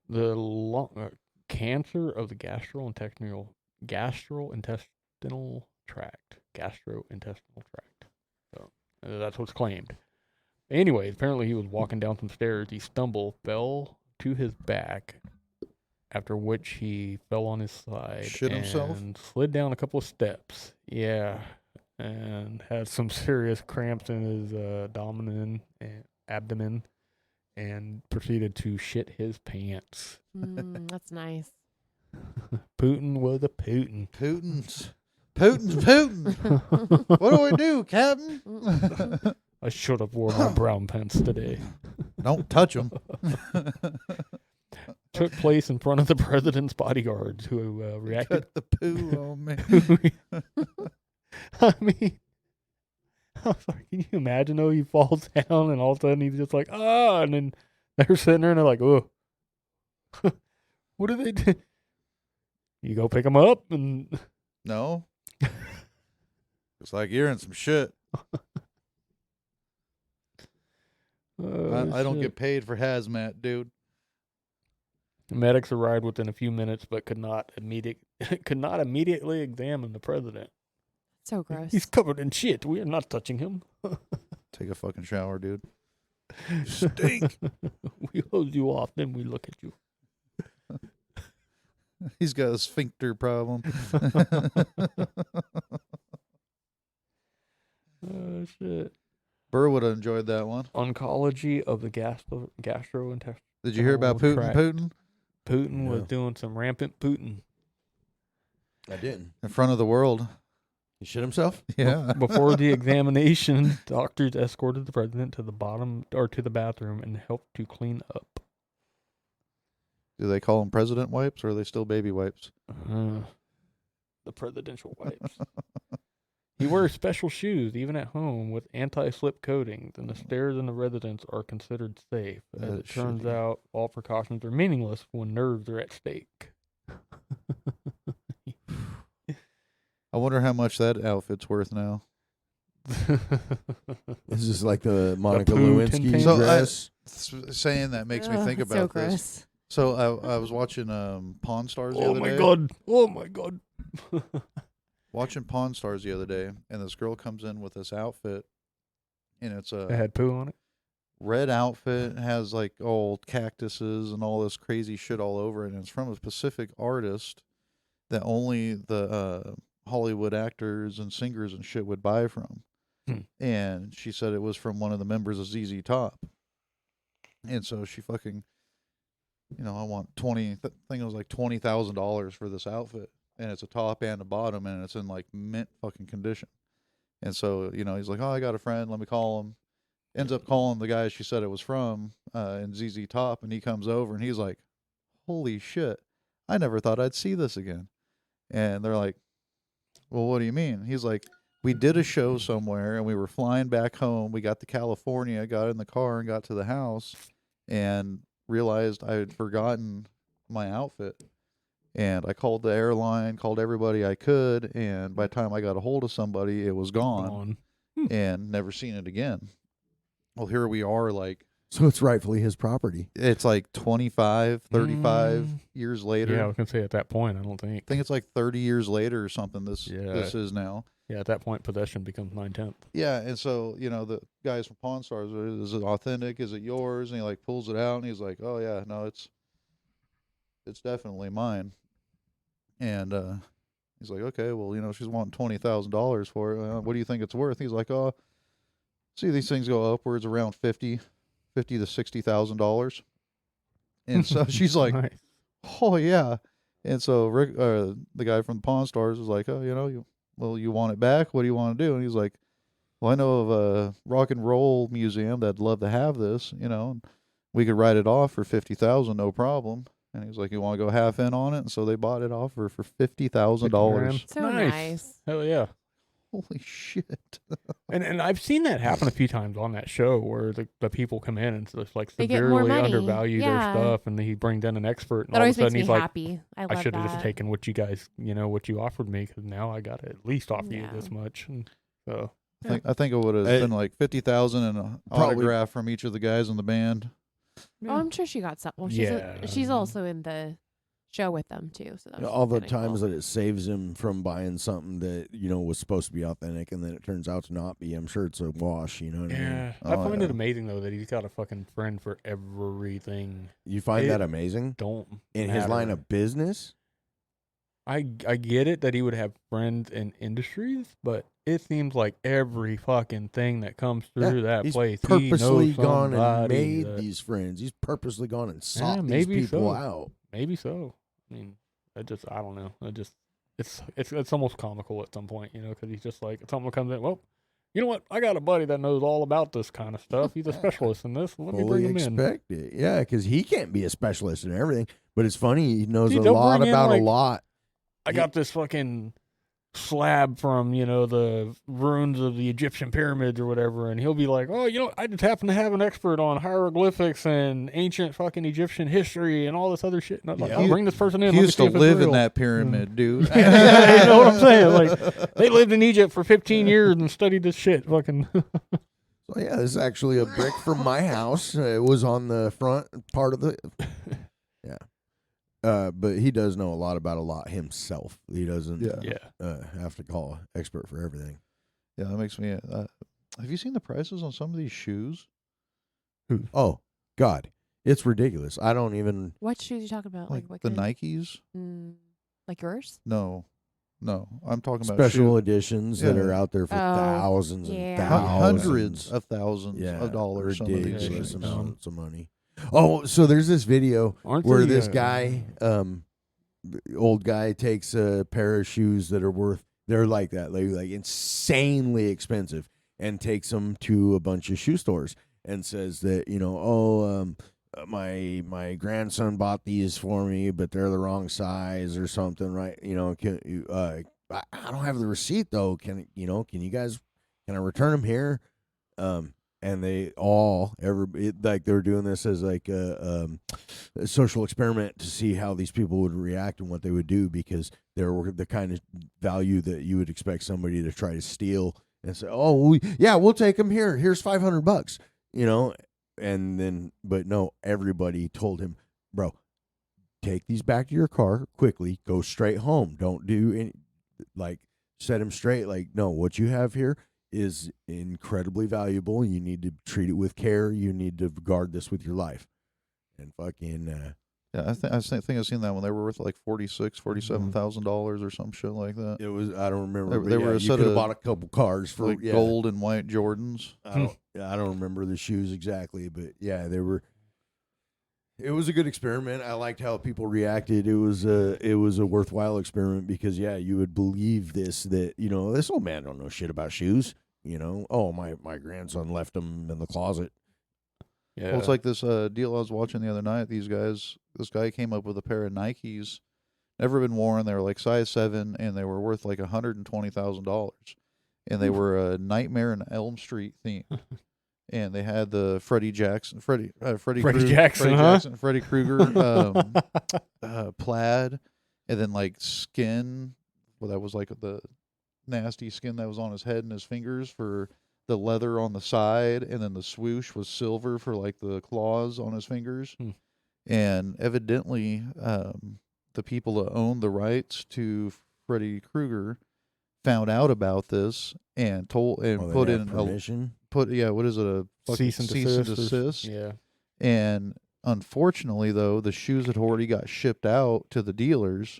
The cancer of the gastrointestinal tract. Gastrointestinal tract. So that's what's claimed. Anyways, apparently he was walking down some stairs. He stumbled, fell to his back, after which he fell on his side Shit himself? and slid down a couple of steps. Yeah, and had some serious cramps in his abdomen, and proceeded to shit his pants. That's nice. Putin was a Putin. Putin's Putin. What do we do, Captain? I should have worn my brown pants today. Don't touch them. Took place in front of the president's bodyguards, who reacted. Cut the poo on me. I mean, I'm sorry, can you imagine though? He falls down and all of a sudden he's just like, and then they're sitting there and they're like, oh, what do they do? You go pick him up and. No. It's like you're in some shit. I don't get paid for hazmat, dude. Medics arrived within a few minutes, but could not immediately examine the president. So gross. He's covered in shit. We are not touching him. Take a fucking shower, dude. You stink. We hose you off, then we look at you. He's got a sphincter problem. Oh, shit. Burr would have enjoyed that one. Oncology of the gastrointestinal. Did you hear about Putin? Putin? Putin was doing some rampant Putin. I didn't. In front of the world. He shit himself? Yeah. Before the examination, doctors escorted the president to the bathroom and helped to clean up. Do they call them president wipes or are they still baby wipes? The presidential wipes. He wears special shoes even at home with anti-slip coatings, and the stairs in the residence are considered safe. As it turns out, all precautions are meaningless when nerves are at stake. I wonder how much that outfit's worth now. This is like the Monica poo Lewinsky tin dress. Saying that makes me think about so this. gross. So I was watching Pawn Stars the other day. Oh my god. Watching Pawn Stars the other day, and this girl comes in with this outfit, and it's It had poo on it? red outfit, has like old cactuses and all this crazy shit all over it, and it's from a specific artist that only the Hollywood actors and singers and shit would buy from. And she said it was from one of the members of ZZ Top. And so she fucking, I want I think it was like $20,000 for this outfit. And it's a top and a bottom, and it's in like mint fucking condition. And so, he's like, oh, I got a friend, let me call him. Ends up calling the guy she said it was from in ZZ Top, and he comes over, and he's like, holy shit, I never thought I'd see this again. And they're like, well, what do you mean? He's like, we did a show somewhere, and we were flying back home. We got to California, got in the car, and got to the house, and realized I had forgotten my outfit. And I called the airline, called everybody I could, and by the time I got a hold of somebody, it was gone. And never seen it again. Well, here we are, like... So it's rightfully his property. It's like 25, 35 years later. Yeah, I was going to say at that point, I think it's like 30 years later or something this is now. Yeah, at that point, possession becomes 9/10. Yeah, and so, the guys from Pawn Stars, is it authentic? Is it yours? And he, like, pulls it out, and he's like, oh, yeah, no, it's definitely mine. And he's like, okay, well, she's wanting $20,000 for it. What do you think it's worth? He's like, oh, see, these things go upwards around $50,000 to $60,000. And so she's like, Nice. oh, yeah. And so Rick, the guy from the Pawn Stars, was like, oh, you want it back? What do you want to do? And he's like, well, I know of a rock and roll museum that'd love to have this, and we could write it off for $50,000, no problem. And he was like, "You want to go half in on it?" And so they bought it off her for $50,000. So nice. Hell yeah. Holy shit! And I've seen that happen a few times on that show where the people come in and just like They get more severely money. undervalue Yeah. their stuff, and he brings in an expert, and That all of a always makes sudden me he's like, happy. I love I should have just that. taken what you guys, what you offered me, because now I got to at least offer you Yeah. this much. And so I think it would have been like 50,000 and an Probably- autograph from each of the guys in the band. Oh, I'm sure she got some. Well, she's also in the show with them too. So that's all the kinda times cool. that it saves him from buying something that was supposed to be authentic and then it turns out to not be. I'm sure it's a wash. You know what I mean? yeah, I Oh, find yeah. it amazing though that he's got a fucking friend for everything. You find It that amazing Don't in his line matter. of business? I get it that he would have friends in industries, but it seems like every fucking thing that comes through that He's place, purposely he knows gone and somebody made that- these friends. He's purposely gone and sought these maybe people so. out. Maybe so. I mean, I don't know. It's almost comical at some point, because he's just like, someone comes in, well, you know what? I got a buddy that knows all about this kind of stuff. He's a specialist in this. Let me bring Fully him in. expect it. Yeah, because he can't be a specialist in everything. But it's funny, he knows See, a they'll lot bring in, about like- a lot. I got this fucking slab from, the ruins of the Egyptian pyramids or whatever, and he'll be like, oh, I just happen to have an expert on hieroglyphics and ancient fucking Egyptian history and all this other shit. And I was like, Yeah. I'll bring this person in. He Let me used see to if it's live in real. that pyramid, dude. You know what I'm saying? Like, they lived in Egypt for 15 years and studied this shit. Fucking. So yeah, this is actually a brick from my house. It was on the front part of the. Yeah. But he does know a lot about a lot himself. He doesn't have to call an expert for everything. Yeah, that makes me. Have you seen the prices on some of these shoes? Oh, God. It's ridiculous. I don't even. What shoes you talking about? Like what the kind? Nikes? Like yours? No. I'm talking about Special shoes. editions that Yeah. are out there for Oh, thousands yeah. and thousands. Hundreds of thousands of dollars. Some of these Ridiculous things. amounts of money. Oh, so there's this video Aren't where they, this guy, old guy, takes a pair of shoes that are worth, they're like that, like insanely expensive, and takes them to a bunch of shoe stores and says that, my grandson bought these for me, but they're the wrong size or something, right? I don't have the receipt though. Can I return them here? And they all like they're doing this as like a social experiment to see how these people would react and what they would do, because they're the kind of value that you would expect somebody to try to steal and say, oh we'll take them here. Here's $500, and then, but no, everybody told him, bro, take these back to your car quickly, go straight home. Don't do any, like, set him straight. Like, no, what you have here is incredibly valuable. You need to treat it with care. You need to guard this with your life. And fucking Yeah, I think I've seen that one. They were worth like $47,000 or some shit like that. it was, I don't remember. They were a you set could have of, bought a couple cars for like gold and white Jordans. I don't remember the shoes exactly, but yeah, they were. It was a good experiment. I liked how people reacted. It was a worthwhile experiment because you would believe this, that this old man don't know shit about shoes. Oh, my grandson left them in the closet. Yeah. Well, it's like this deal I was watching the other night. This guy came up with a pair of Nikes, never been worn. They were like size 7, and they were worth like $120,000, and they were a Nightmare on Elm Street theme. And they had the Freddie Jackson, Freddie Krueger plaid, and then like skin. Well, that was like the nasty skin that was on his head and his fingers for the leather on the side, and then the swoosh was silver for like the claws on his fingers. And evidently, the people that owned the rights to Freddy Krueger found out about this and put in permission. what is it, a cease and desist. Yeah. And unfortunately, though, the shoes had already got shipped out to the dealers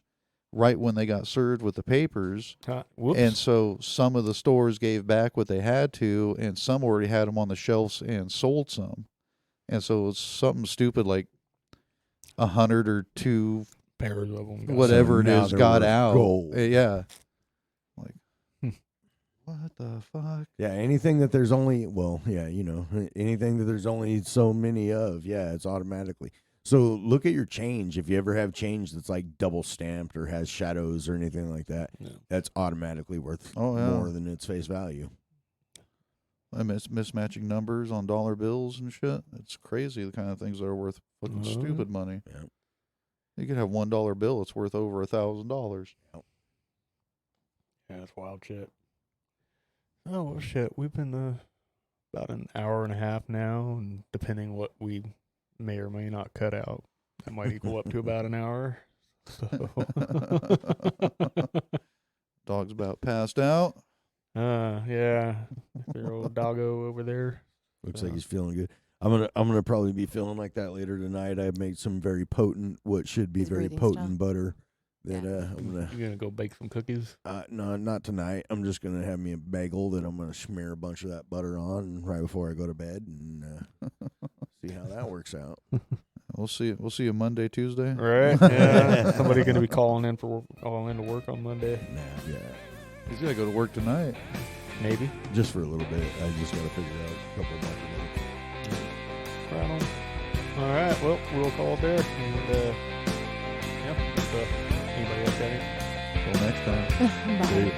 right when they got served with the papers. Whoops. And so some of the stores gave back what they had to, and some already had them on the shelves and sold some. And so it was something stupid like 100 or 2 pairs of them. whatever it now is they're got worth out. gold. Yeah. Like, what the fuck? Yeah, anything that there's only, anything that there's only so many of, it's automatically. So look at your change. If you ever have change that's like double stamped or has shadows or anything like that, that's automatically worth more than its face value. I mismatching numbers on dollar bills and shit. It's crazy the kind of things that are worth fucking stupid money. Yeah. You could have $1 bill. It's worth over $1,000. Yep. Yeah, that's wild shit. Oh, well, shit. We've been about an hour and a half now, and depending what we may or may not cut out, that might equal up to about an hour. So. Dog's about passed out. Yeah. Your old doggo over there. Looks like he's feeling good. I'm gonna probably be feeling like that later tonight. I made some very potent, what should be He's very breathing potent stuff. butter. That I'm gonna. You gonna go bake some cookies? No, not tonight. I'm just gonna have me a bagel that I'm gonna smear a bunch of that butter on right before I go to bed and see how that works out. We'll see you Monday, Tuesday. Right? Yeah. Somebody gonna be calling in to work on Monday. Nah, yeah. He's gotta go to work tonight. Maybe. Just for a little bit. I just gotta figure out a couple of months. Right on. All right. Well, we'll call it there. And yeah. Anybody else got anything? Till next time. Bye. See ya.